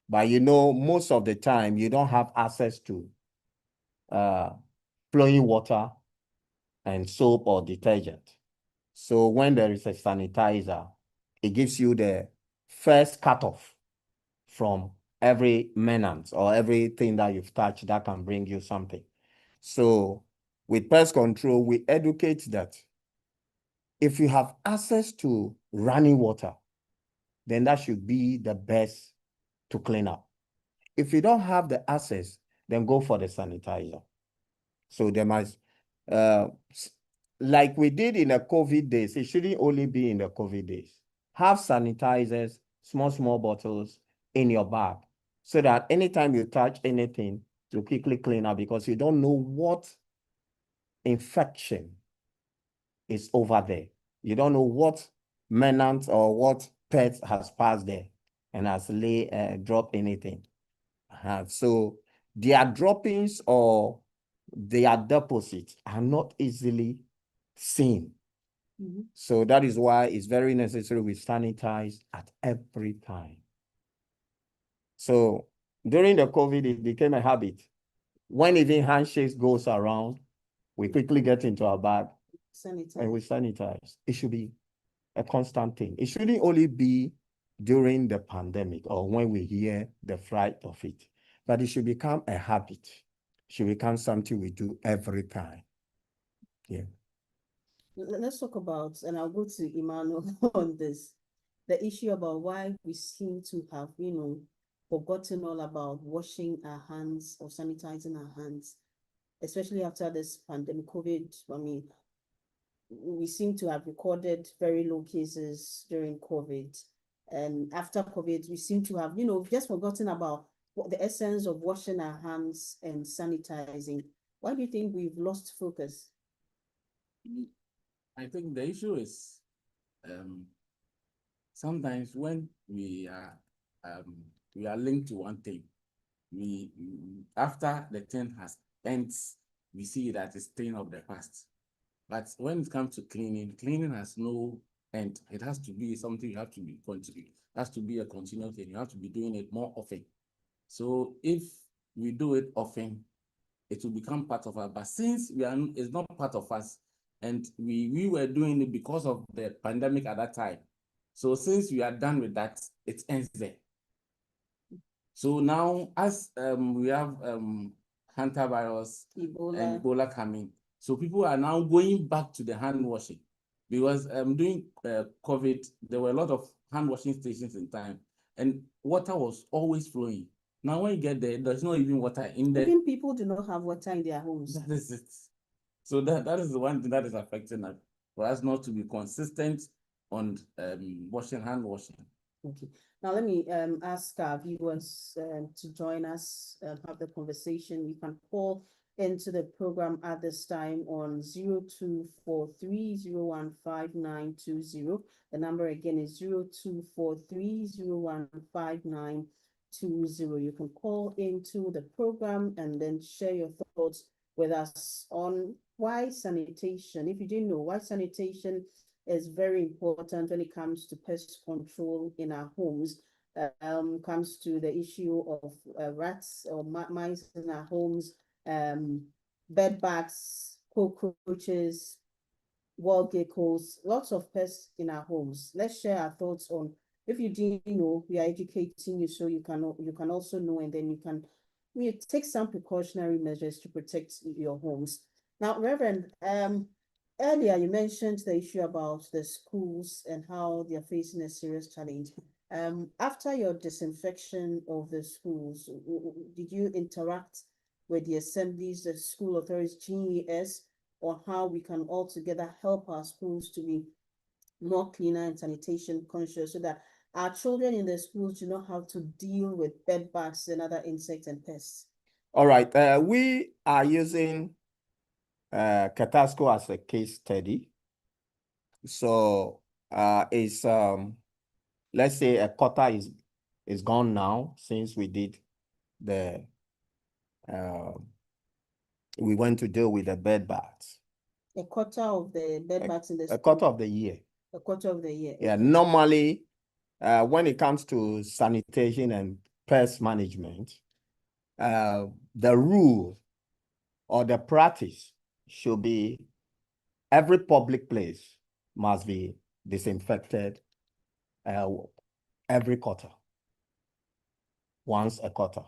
But you know, most of the time, you don't have access to flowing water and soap or detergent. So when there is a sanitizer, it gives you the first cutoff from every menace or everything that you've touched that can bring you something. So with pest control, we educate that if you have access to running water, then that should be the best to clean up. If you don't have the access, then go for the sanitizer. So there must, like we did in the COVID days, it shouldn't only be in the COVID days. Have sanitizers, small bottles in your bag so that anytime you touch anything, you quickly clean up, because you don't know what infection is over there. You don't know what menace or what pet has passed there and has dropped anything. So their droppings or their deposits are not easily seen. Mm-hmm. So that is why it's very necessary we sanitize at every time. So During the COVID, it became a habit. When even handshakes goes around, we quickly get into our bag and we sanitize. It should be a constant thing. It shouldn't only be during the pandemic or when we hear the fright of it, but it should become a habit. It should become something we do every time. Yeah. Let's talk about, and I'll go to Emmanuel on this, the issue about why we seem to have, forgotten all about washing our hands or sanitizing our hands, especially after this pandemic, COVID. I mean, we seem to have recorded very low cases during COVID. And after COVID, we seem to have, just forgotten about what the essence of washing our hands and sanitizing. Why do you think we've lost focus? I think the issue is sometimes when we are linked to one thing, we after the thing has ends, we see that it's thing of the past. But when it comes to cleaning has no end. It has to be something you have to be continue. It has to be a continuous thing. You have to be doing it more often. So if we do it often, it will become part of us. But since it's not part of us, and we were doing it because of the pandemic at that time. So since we are done with that, it ends there. So now, as we have hantavirus and Ebola coming, so people are now going back to the hand washing because during COVID, there were a lot of hand washing stations in time, and water was always flowing. Now, when you get there, there's not even water in there. Even people do not have water in their homes. That is it. So that is the one thing that is affecting us, for us not to be consistent on hand washing. Okay. Now let me ask our viewers to join us, have the conversation. You can call into the program at this time on 0243015920. The number again is 0243015920. You can call into the program and then share your thoughts with us on why sanitation. If you didn't know, why sanitation is very important when it comes to pest control in our homes. Comes to the issue of rats or mice in our homes, bed bugs, cockroaches, wall geckos, lots of pests in our homes. Let's share our thoughts on. If you didn't know, we are educating you so you can also know, and then you can take some precautionary measures to protect your homes. Now, Reverend, earlier you mentioned the issue about the schools and how they are facing a serious challenge. After your disinfection of the schools, did you interact with the assemblies, the school authorities, GES, or how we can all together help our schools to be more cleaner and sanitation conscious so that our children in the schools do not have to deal with bed bugs and other insects and pests? All right. We are using Catasco as a case study. So it's let's say a quarter is gone now since we did we went to deal with the bed bugs. A quarter of the bed bugs in the school. A quarter of the year. A quarter of the year. Yeah, normally when it comes to sanitation and pest management, the rule or the practice should be every public place must be disinfected every quarter, once a quarter.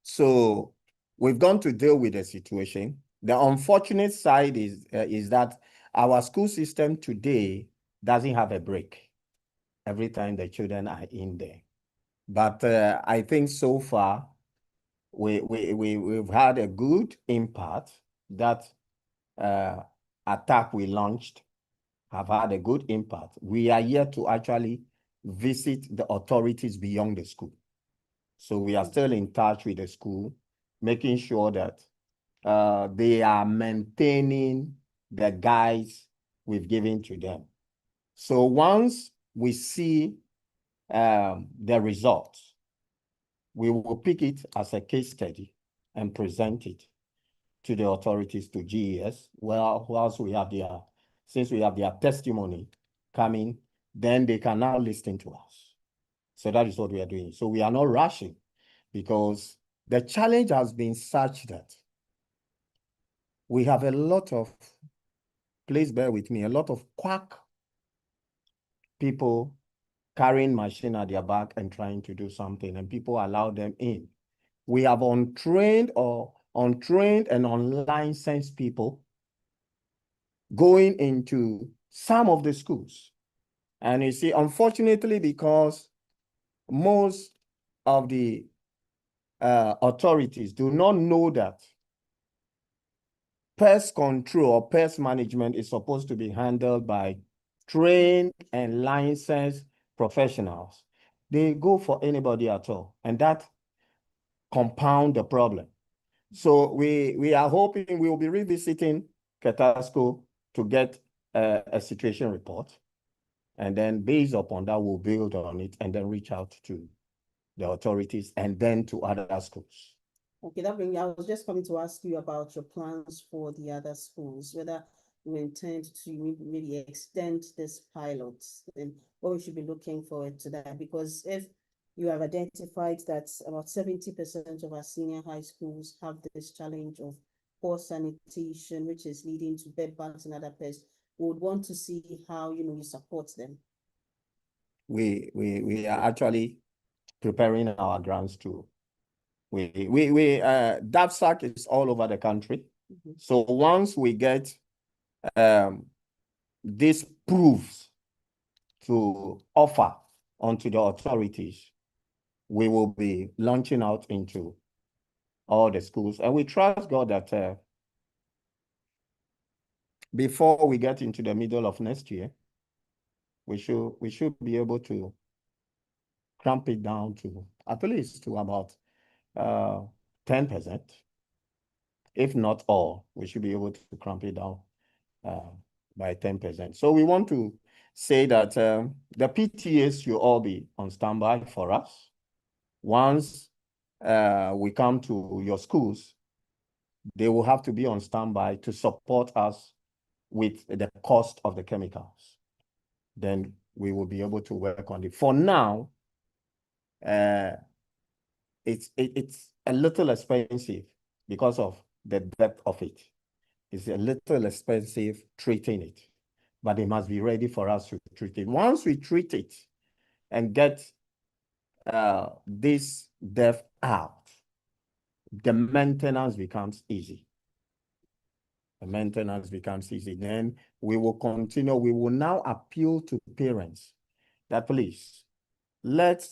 So we've gone to deal with the situation. The unfortunate side is that our school system today doesn't have a break every time the children are in there. But I think so far we've had a good impact. That attack we launched have had a good impact. We are yet to actually visit the authorities beyond the school. So we are still in touch with the school, making sure that they are maintaining the guides we've given to them. So once we see the results, we will pick it as a case study and present it to the authorities, to GES. Well, whilst we have since we have their testimony coming, then they can now listen to us. So that is what we are doing. So we are not rushing. because the challenge has been such that we have a lot of, please bear with me, a lot of quack people carrying machine at their back and trying to do something, and people allow them in. We have untrained and unlicensed people going into some of the schools. And you see, unfortunately, because most of the authorities do not know that pest control or pest management is supposed to be handled by trained and licensed professionals, they go for anybody at all, and that compound the problem. So we are hoping we will be revisiting Catasco to get a situation report, and then based upon that, we'll build on it and then reach out to the authorities and then to other schools. Okay, that brings me, I was just coming to ask you about your plans for the other schools, whether you intend to maybe extend this pilot and what we should be looking forward to that. Because if you have identified that about 70% of our senior high schools have this challenge of poor sanitation, which is leading to bed bugs and other pests, we would want to see how, you support them. We are actually preparing our grants too. DAPSAC is all over the country. Mhm. So once we get these proofs to offer onto the authorities, we will be launching out into all the schools. And we trust God that before we get into the middle of next year, we should be able to cramp it down to at least to about 10%. If not all, we should be able to cramp it down by 10%. So we want to say that the PTAs should all be on standby for us. Once we come to your schools, they will have to be on standby to support us with the cost of the chemicals. Then we will be able to work on it. For now, it's a little expensive because of the depth of it. It's a little expensive treating it, but it must be ready for us to treat it. Once we treat it and get this depth out, the maintenance becomes easy. The maintenance becomes easy. Then we will continue. We will now appeal to parents that please let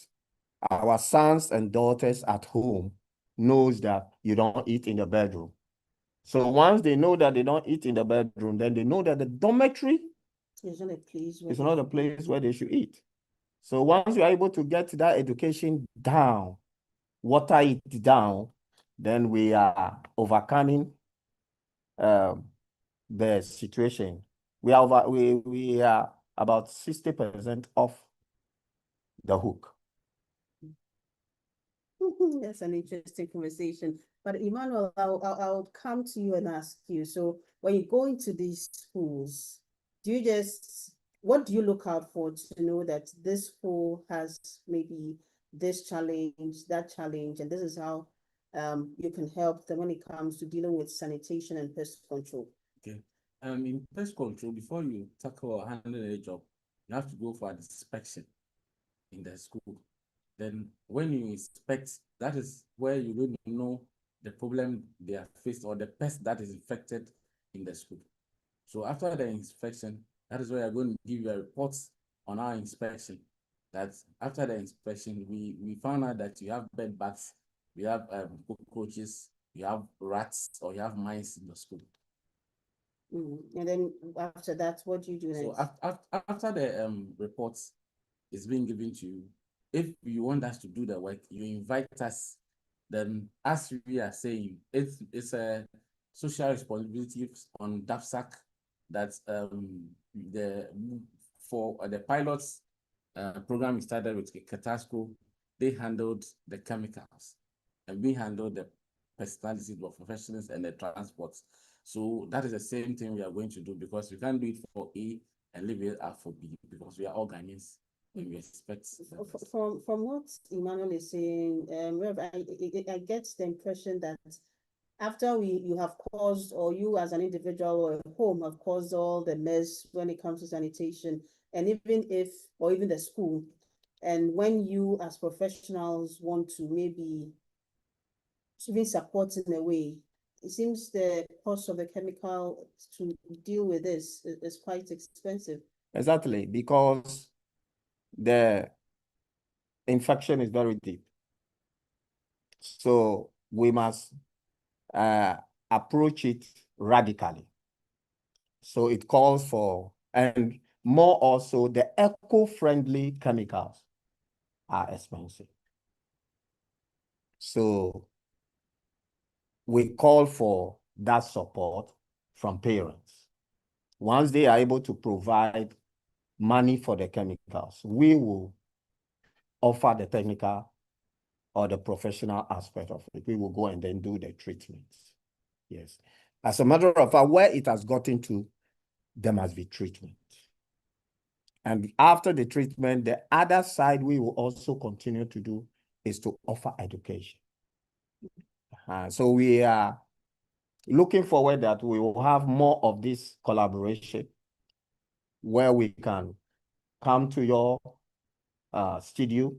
our sons and daughters at home knows that you don't eat in the bedroom. So once they know that they don't eat in the bedroom, then they know that the dormitory It's not a place where is not a place where they should eat. So once you are able to get that education down, water it down, then we are overcoming the situation. We are about 60% off the hook. That's an interesting conversation. But Emmanuel, I'll come to you and ask you. So when you go into these schools, what do you look out for to know that this school has maybe this challenge, that challenge, and this is how you can help them when it comes to dealing with sanitation and pest control? Okay. In pest control, before you tackle or handle a job, you have to go for an inspection in the school. Then when you inspect, that is where you don't know the problem they are faced or the pest that is infected in the school. So after the inspection, that is where I'm going to give you a report on our inspection. That after the inspection, we found out that you have bed bugs, you have cockroaches, you have rats, or you have mice in the school. And then after that, what do you do So next? after the reports is being given to you, if you want us to do the work, you invite us. Then, as we are saying, it's a social responsibility on DAPSAC that for the pilots program we started with Catasco, they handled the chemicals, and we handled the personalities of professionals and the transports. So that is the same thing we are going to do, because we can't do it for A and leave it out for B, because we are all Ghanaians. we expect. From what Emmanuel is saying, Rev, I get the impression that after you have caused, or you as an individual or a home have caused all the mess when it comes to sanitation, and even the school, and when you as professionals want to maybe even support in a way, it seems the cost of the chemical to deal with this is quite expensive. Exactly, because the infection is very deep. So we must approach it radically. So it calls for, and more also, the eco-friendly chemicals are expensive. So we call for that support from parents. Once they are able to provide money for the chemicals, we will offer the technical or the professional aspect of it. We will go and then do the treatments. Yes. As a matter of fact, where it has gotten to, there must be treatment. And after the treatment, the other side we will also continue to do is to offer education. So we are looking forward that we will have more of this collaboration where we can come to your studio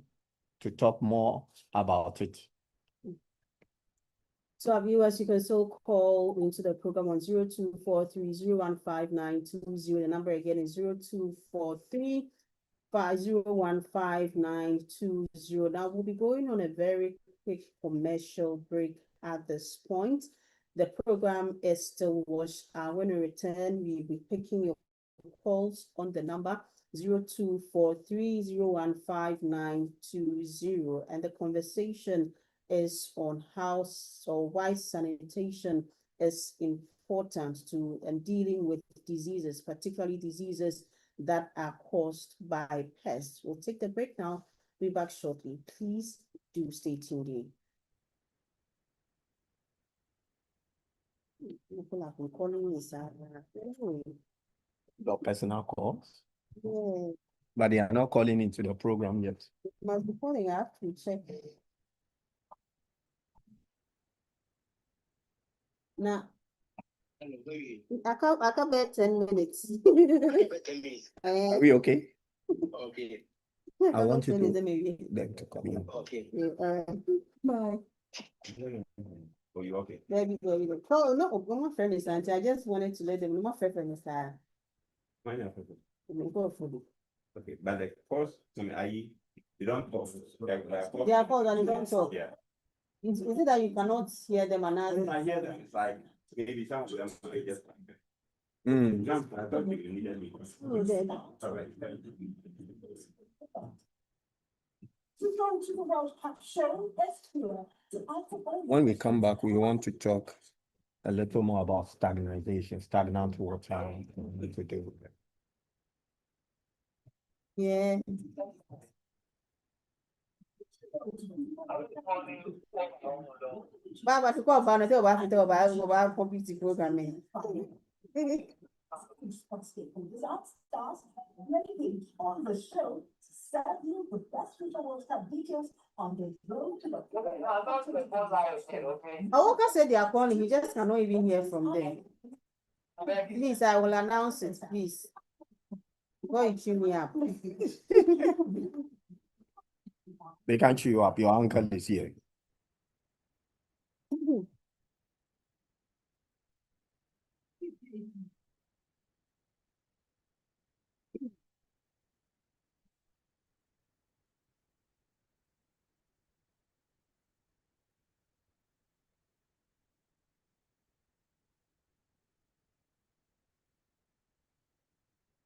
to talk more about it. So our viewers, you can still call into the program on 0243-015-920. The number again is 0243-501-5920. Now we'll be going on a very quick commercial break at this point. The program is still watched. When we return, we'll be picking your calls on the number 0243-015-920, and the conversation is on how or why sanitation is important to dealing with diseases, particularly diseases that are caused by pests. We'll take the break now. Be back shortly. Please do stay tuned in. People have been calling me, sir. Your personal calls, Yeah, but they are not calling into the program yet. must be calling. I have to check. Now, I can't bet 10 minutes. Are we okay? Okay. I want you to maybe. them to come in. Okay. Bye. Oh, you okay? There we go. Oh, no, my friend is auntie. I just wanted to let them know my friend is there. Why not? Okay. Go for it. Okay, but the course, you don't talk. They are called and you don't talk. Yeah. Is it that you cannot hear them and When I hear them, it's like, maybe some of them are just. I thought you needed me. All right. When we come back, we want to talk a little more about stagnation, stagnant water, and to do with it. Yeah. Baba to call Bana about computer programming. On the show, sadly, with best future World Cup details on the road to the. Awoka said they are calling, you just cannot even hear from them. Please, I will announce it, please. Go and tune me up. They can't chew you up. Your uncle is here.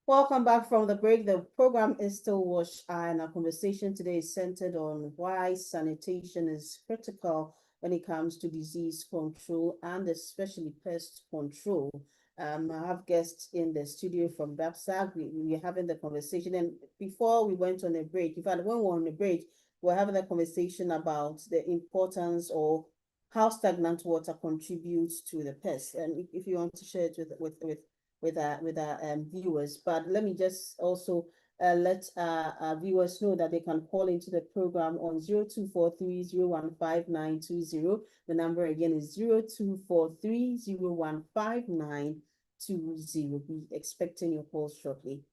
Welcome back from the break. The program is still Wash Eye, and our conversation today is centered on why sanitation is critical when it comes to disease control and especially pest control. I have guests in the studio from BAPSAG. We're having the conversation, and before we went on a break, in fact, when we were on a break, we're having a conversation about the importance or how stagnant water contributes to the pests. And if you want to share it with our viewers, but let me just also let our viewers know that they can call into the program on 0243-015-920. The number again is 0243-015-920. Be expecting your calls shortly.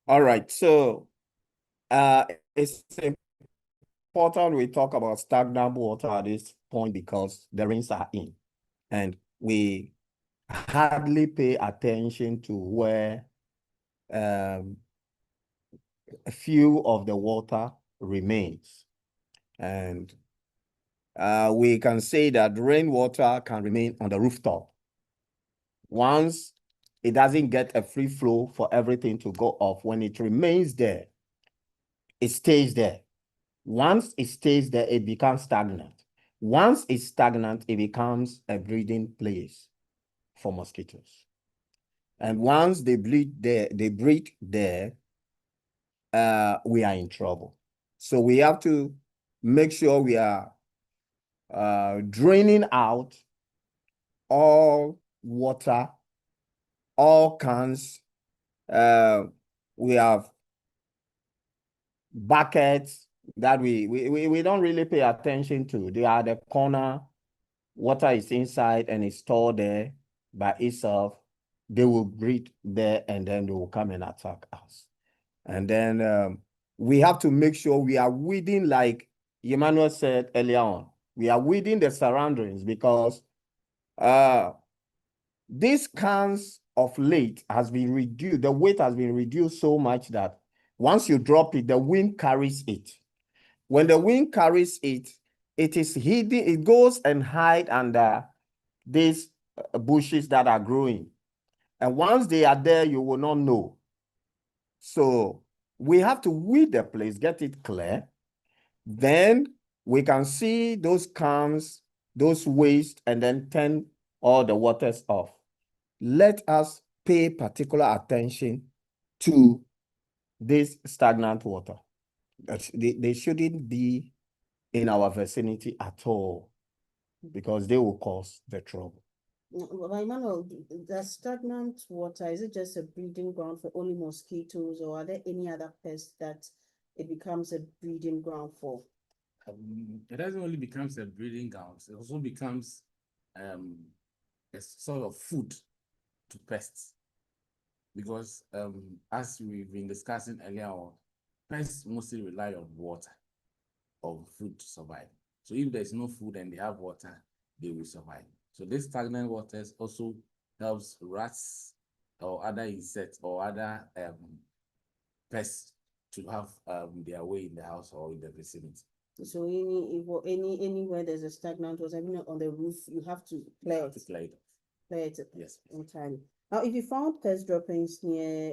All right, so it's important we talk about stagnant water at this point because the rains are in, and we hardly pay attention to where a few of the water remains. And we can say that rainwater can remain on the rooftop. Once it doesn't get a free flow for everything to go off, when it remains there, it stays there. Once it stays there, it becomes stagnant. Once it's stagnant, it becomes a breeding place for mosquitoes. And once they breed there, we are in trouble. So we have to make sure we are draining out all water, all cans. We have buckets that we don't really pay attention to. They are the corner. Water is inside and it's stored there by itself. They will breed there and then they will come and attack us. And then we have to make sure we are within, like Emmanuel said earlier on, we are within the surroundings because these cans of late has been reduced. The weight has been reduced so much that once you drop it, the wind carries it. When the wind carries it, it is hidden. It goes and hide under these bushes that are growing. And once they are there, you will not know. So we have to weed the place, get it clear. Then we can see those cans, those waste, and then turn all the waters off. Let us pay particular attention to this stagnant water. They shouldn't be in our vicinity at all because they will cause the trouble. Well, Emmanuel, the stagnant water, is it just a breeding ground for only mosquitoes, or are there any other pests that it becomes a breeding ground for? It doesn't only becomes a breeding ground, it also becomes a sort of food to pests. Because as we've been discussing earlier on, pests mostly rely on water or food to survive. So if there's no food and they have water, they will survive. So this stagnant waters also helps rats or other insects or other pests to have their way in the house or in the vicinity. So anywhere there's a stagnant water, even on the roof, you have to clear it. Clear it. Yes. Entirely. Now, if you found pest droppings near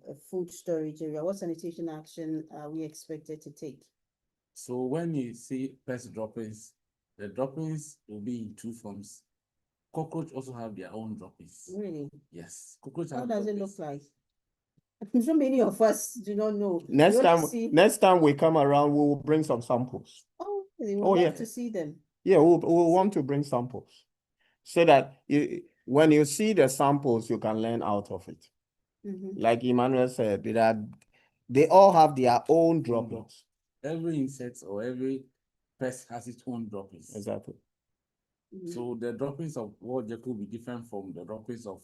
a food storage area, what sanitation action are we expected to take? So when you see pest droppings, the droppings will be in two forms. Cockroach also have their own droppings. Really? Yes. Cockroach How have does it droppings. look like? So many of us do not know. Next See... time we come around, we will bring some samples. Oh, we would love to see them. Yeah, we'll want to bring samples so that when you see the samples, you can learn out of it. Like Emmanuel said, they all have their own droppings. Every insect or every pest has its own droppings. Exactly. So the droppings of Wojek will be different from the droppings of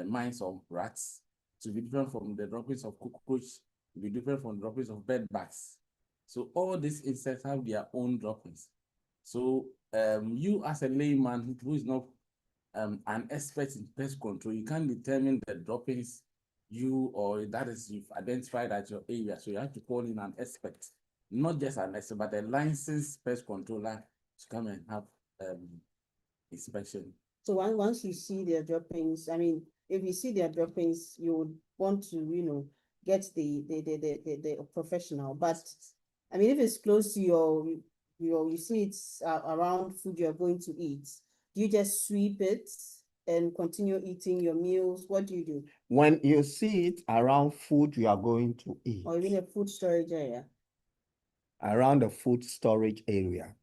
mice or rats. To be different from the droppings of cockroach, to be different from the droppings of bed bugs. So all these insects have their own droppings. So you as a layman who is not an expert in pest control, you can't determine the droppings you've identified at your area. So you have to call in an expert, not just an expert, but a licensed pest controller to come and have inspection. So once you see their droppings, I mean, if you see their droppings, you would want to, get the professional. But I mean, if it's close to you see it's around food you're going to eat, do you just sweep it and continue eating your meals? What do you do? When you see it around food you are going to eat, or even a food storage area? Around the food storage area,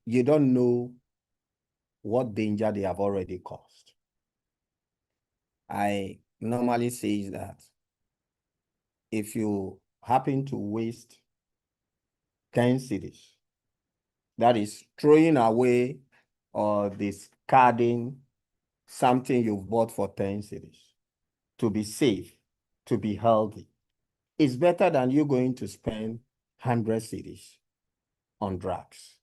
you don't know what danger they have already caused. normally says that if you happen to waste 10 cities, that is throwing away or discarding something you've bought for 10 cities to be safe, to be healthy, it's better than you going to spend 100 cities on drugs.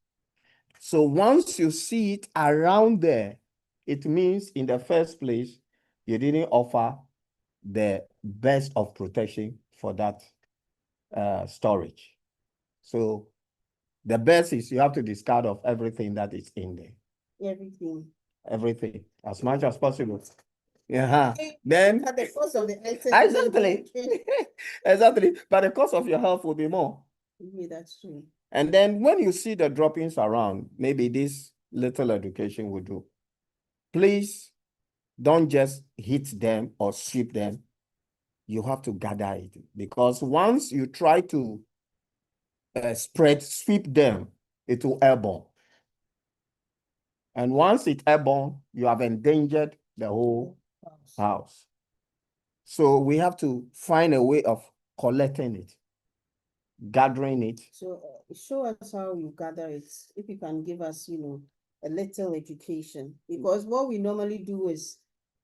So once you see it around there, it means in the first place, you didn't offer the best of protection for that storage. So the best is you have to discard of everything that is in there. Everything, as much as possible. Yeah. Then At the cost of the exactly, exactly. But the cost of your health will be more. Yeah, that's true. And then when you see the droppings around, maybe this little education will do. Please don't just hit them or sweep them. You have to gather it, because once you try to sweep them, it will airborne. And once it's airborne, you have endangered the whole house. So we have to find a way of collecting it, gathering it. So show us how you gather it. If you can give us, a little education. Because what we normally do is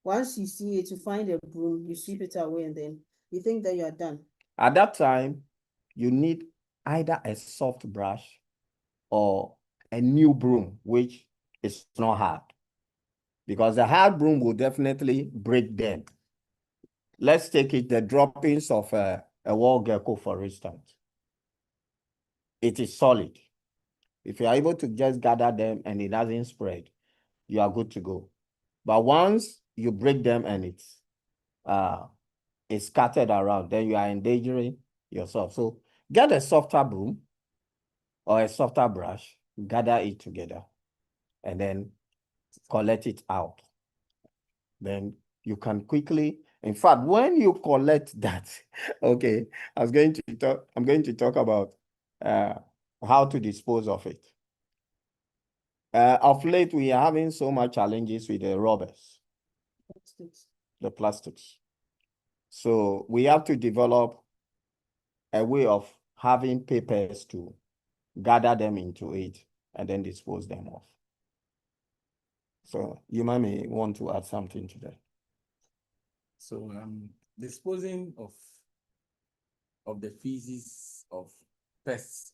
once you see it, you find a broom, you sweep it away, and then you think that you are done. At that time, you need either a soft brush or a new broom, which is not hard. Because the hard broom will definitely break them. Let's take it, the droppings of a wall gecko, for instance. It is solid. If you are able to just gather them and it doesn't spread, you are good to go. But once you break them and it's scattered around, then you are endangering yourself. So get a softer broom or a softer brush, gather it together, and then collect it out. Then you can quickly, in fact, when you collect that, okay, I'm going to talk about how to dispose of it. Of late, we are having so much challenges with the rubbers, the plastics. So we have to develop a way of having papers to gather them into it and then dispose them off. So you may want to add something to that. So disposing of the feces of pests,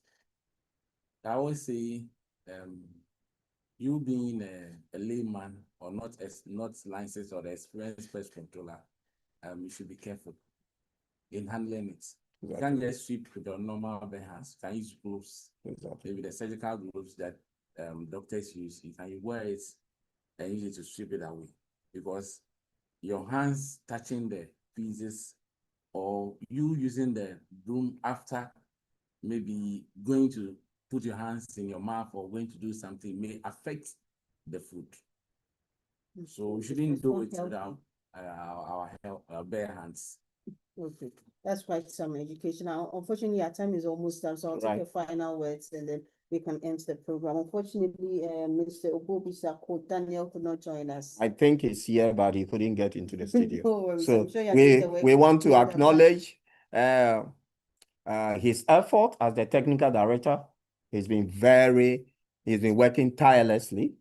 I always say you being a layman or not licensed or the experienced pest controller, you should be careful in handling it. You can't just sweep with your normal bare hands. You can use gloves. Exactly. Maybe the surgical gloves that doctors use. You can wear it and use it to sweep it away, because your hands touching the feces or you using the broom after maybe going to put your hands in your mouth or going to do something may affect the food. So we shouldn't do it without our bare hands. Okay, that's quite some education. Now, unfortunately, our time is almost done, so I'll take a final words and then we can end the program. Unfortunately, Mr. Obobisa Daniel could not join us. I think he's here, but he couldn't get into the studio. No worries, So I'm sure you're doing the work we want to well done. acknowledge his effort as the technical director. He's been working tirelessly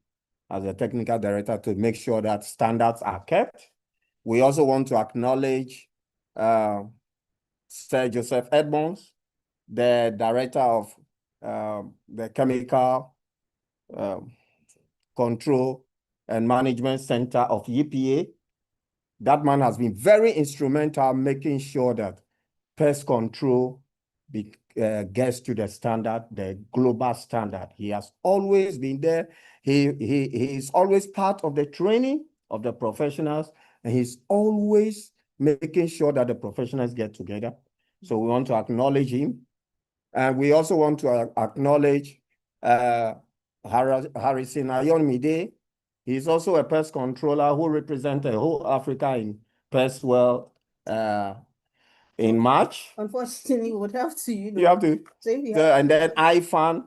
as a technical director to make sure that standards are kept. We also want to acknowledge Sir Joseph Edmonds, the director of the Chemical Control and Management Center of EPA. That man has been very instrumental making sure that pest control gets to the standard, the global standard. He has always been there. He is always part of the training of the professionals, and he's always making sure that the professionals get together. So we want to acknowledge him. And we also want to acknowledge Harrison Ayonmide. He's also a pest controller who represents the whole Africa in Pest World in March. Unfortunately, we would have to, You have to. So and then Ifan,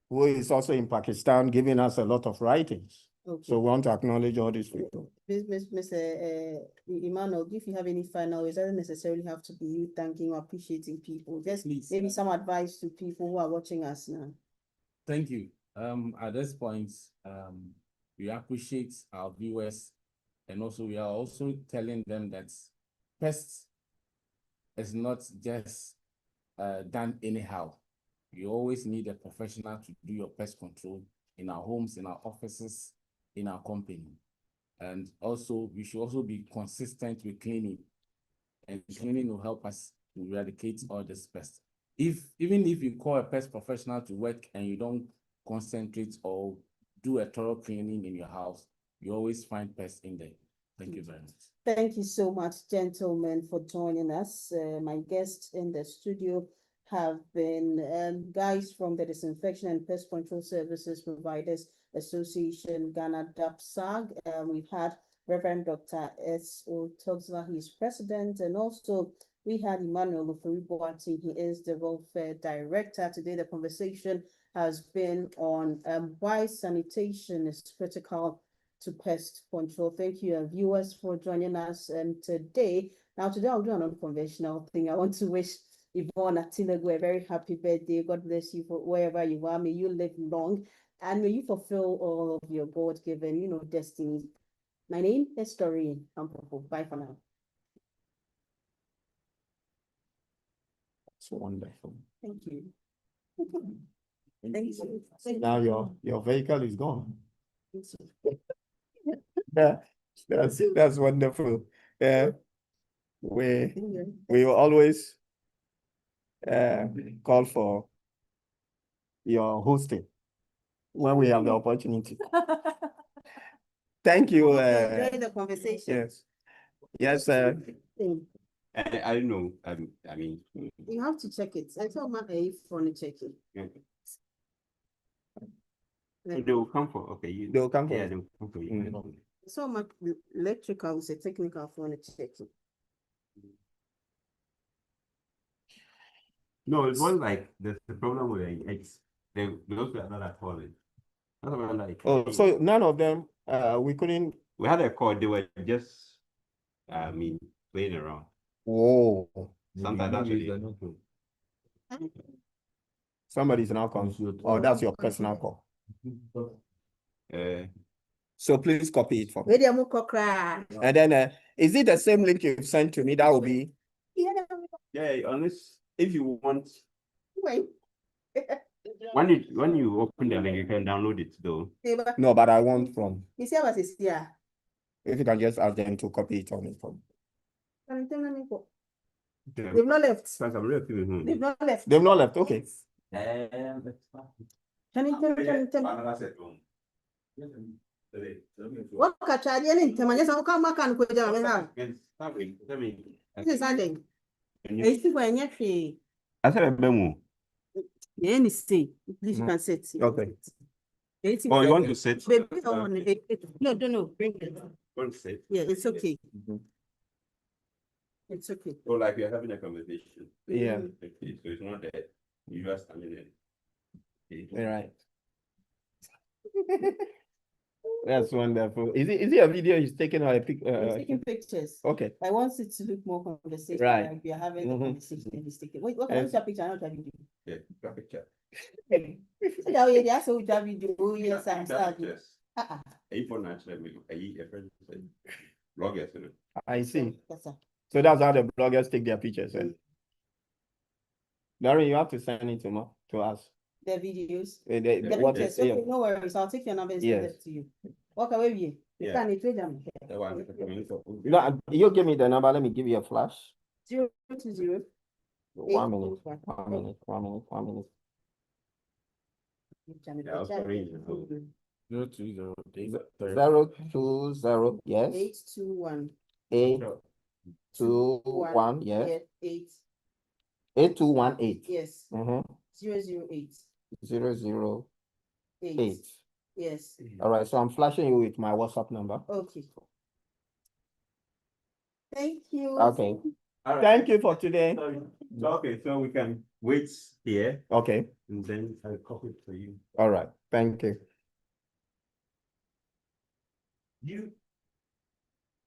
who is also in Pakistan, giving us a lot of writings. Okay. So we want to acknowledge all these people. Mr. Emmanuel, if you have any final, it doesn't necessarily have to be you thanking or appreciating people. Just Please. maybe some advice to people who are watching us now. Thank you. At this point, we appreciate our viewers, and also we are also telling them that pests is not just done anyhow. You always need a professional to do your pest control in our homes, in our offices, in our company. And also, we should also be consistent with cleaning. And cleaning will help us to eradicate all this pests. Even if you call a pest professional to work and you don't concentrate or do a thorough cleaning in your house, you always find pests in there. Thank you very much. Thank you so much, gentlemen, for joining us. My guests in the studio have been guys from the Disinfection and Pest Control Services Providers Association, Ghana DAPSAG. We've had Reverend Dr. S.O. Toxla, he's president, and also we had Emmanuel Ofori-Boateng, he is the welfare director. Today, the conversation has been on why sanitation is critical to pest control. Thank you, viewers, for joining us today. Now, today I'll do an unconventional thing. I want to wish Yvonne Atilego a very happy birthday. God bless you for wherever you are. May you live long and may you fulfill all of your God-given, destiny. My name is Doreen Ampopo. Bye for now. It's wonderful. Thank you. Thank you. Now your vehicle is gone. Yeah, that's wonderful. Yeah, we will always call for your hosting when we have the opportunity. Thank you. Enjoy the conversation. Yes. Yes, I don't know. I mean, You have to check it. I told my phone to check it. yeah. They will come for okay. They will come for yeah, it. they will come for you. Mm. So my electrical is a technical phone to check it. No, it was like the problem with the eggs. Those were not at all. That's what I'm like. Oh, so none of them, we couldn't. We had a call. They were just, I mean, playing around. Whoa. Sometimes that's what they do. Somebody's now calling. Oh, that's your personal call. Uh, So please copy it for me. Where the muko cry? And then, is it the same link you've sent to me? That will be. yeah, unless if you want, Wait. when you open the link, you can download it though. No, but I want from. You see what is here? If you can just ask them to copy it on it from. They've not left. Because I'm really feeling They've not left. They've not left. Okay. Can you tell what catch I didn't tell me? I'll come back and put down. This is Sunday. It's when you're free. I said a memo. Yeah, any say. Please, you can sit. Okay. Oh, you want to sit? Baby, no, bring it. Want to sit? Yeah, it's okay. Mhm. It's okay. Oh, like we're having a conversation. Yeah. Okay, so it's not that you are standing there. Okay. All right. That's wonderful. Is it a video he's taking or a pic? He's taking pictures. Okay. I want it to look more conversation. Right. Like we are having a Mhm. conversation and he's taking. Wait, what kind of picture? I know what video. Yeah, grab a picture. Yeah, yeah, that's what we have video. Oh, yes, I'm Grab sorry. pictures. A4 naturally, a friend said, bloggers, you know. I see. Yes, sir. So that's how the bloggers take their pictures. Darren, you have to send it to us. The videos. The The what pictures. is Okay, no worries. I'll take your number and send Yes. it to you. Walk away with you. You Yeah. can't trade them. The one, You give me the number. Let me give you a flash. 020. 1 minute. 1 minute. 1 minute. 1 minute. Yeah, I'll arrange it. 020. 020. Yes. 821. 821. Yes. 8. 8218. Yes. 008. 008. 8. Yes. All right. So I'm flashing you with my WhatsApp number. Okay. Thank you. Okay. All right. Thank you for today. Okay, so we can wait here Okay. and then I'll copy it for you. All right. Thank you.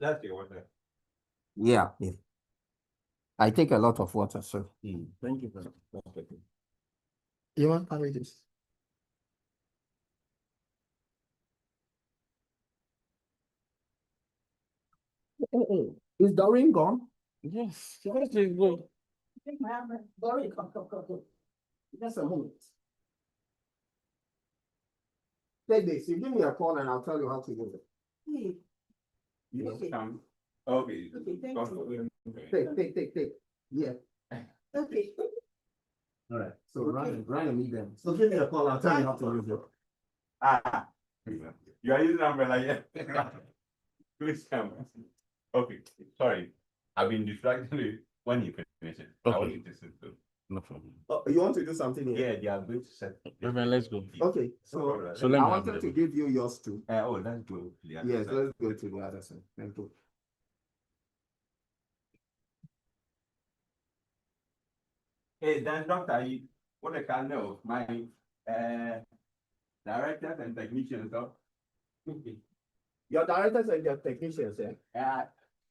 That's your water. Yeah, yeah. I take a lot of water, so. Thank you, sir. You want to read this? Is Doreen gone? Yes, where is she going? Sorry, come. Just a moment. Take this, you give me a call and I'll tell you how to use it. Hey, You Okay. come. Okay. Okay, thank you. Take. Yeah. Okay. All right. So Okay. run and meet them. So give me a call, I'll tell you how to use it. Ah. You are using umbrella, yeah? Please come. Okay, sorry. I've been distracted you when you finish it. I want Okay. you to sit through. No problem. Oh, you want to do something here? Yeah, they are going to set. Reverend, let's go. Okay, So So let I me wanted have to them. give you yours too. oh, let's go. to the other Yes, side. let's go to the other side. Thank you. Hey, then doctor, what I can know, my directors and technicians, Your directors and your technicians,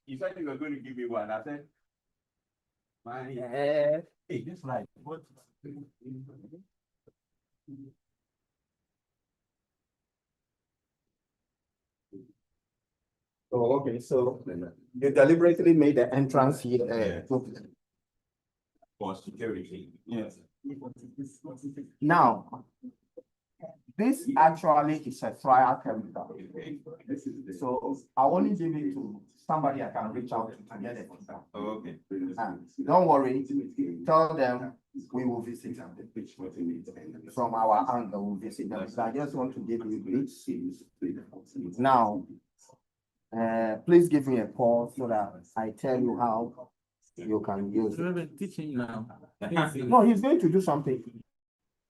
you said you were going to give me one. I said, my hey, this light. What? Oh, okay, so you deliberately made the entrance here. For security. Yes. Now, this actually is a trial chemical. So I only give it to somebody I can reach out to get it. Okay. Don't worry, tell them we will visit them. From our angle, we'll visit them. So I just want to give you this. Now, please give me a call so that I tell you how you can use it. Reverend, teach him now. No, he's going to do something.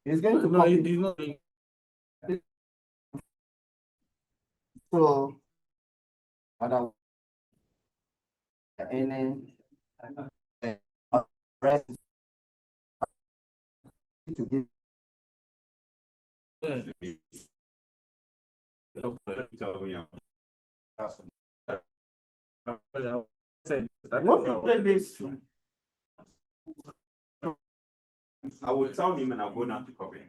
He's going to No, copy. he's not. So, other any rest to give. I will tell him and I'll go down to copy.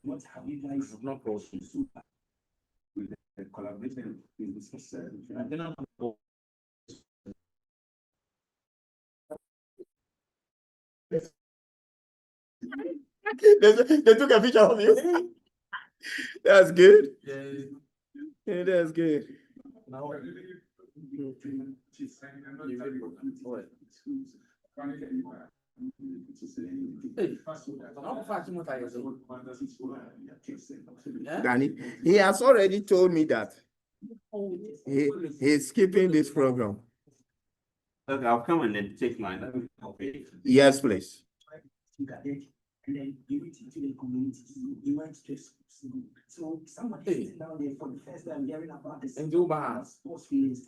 What have you guys No problem. with the collaboration in this facility? They took a picture of you. That's good. Yeah, that's good. Danny, he has already told me that he's skipping this program. Okay, I'll come and then take mine. Yes, please. And then you went into the community, you went to school. So somebody sitting down there for the first time hearing about this. And do bad. Sports feelings.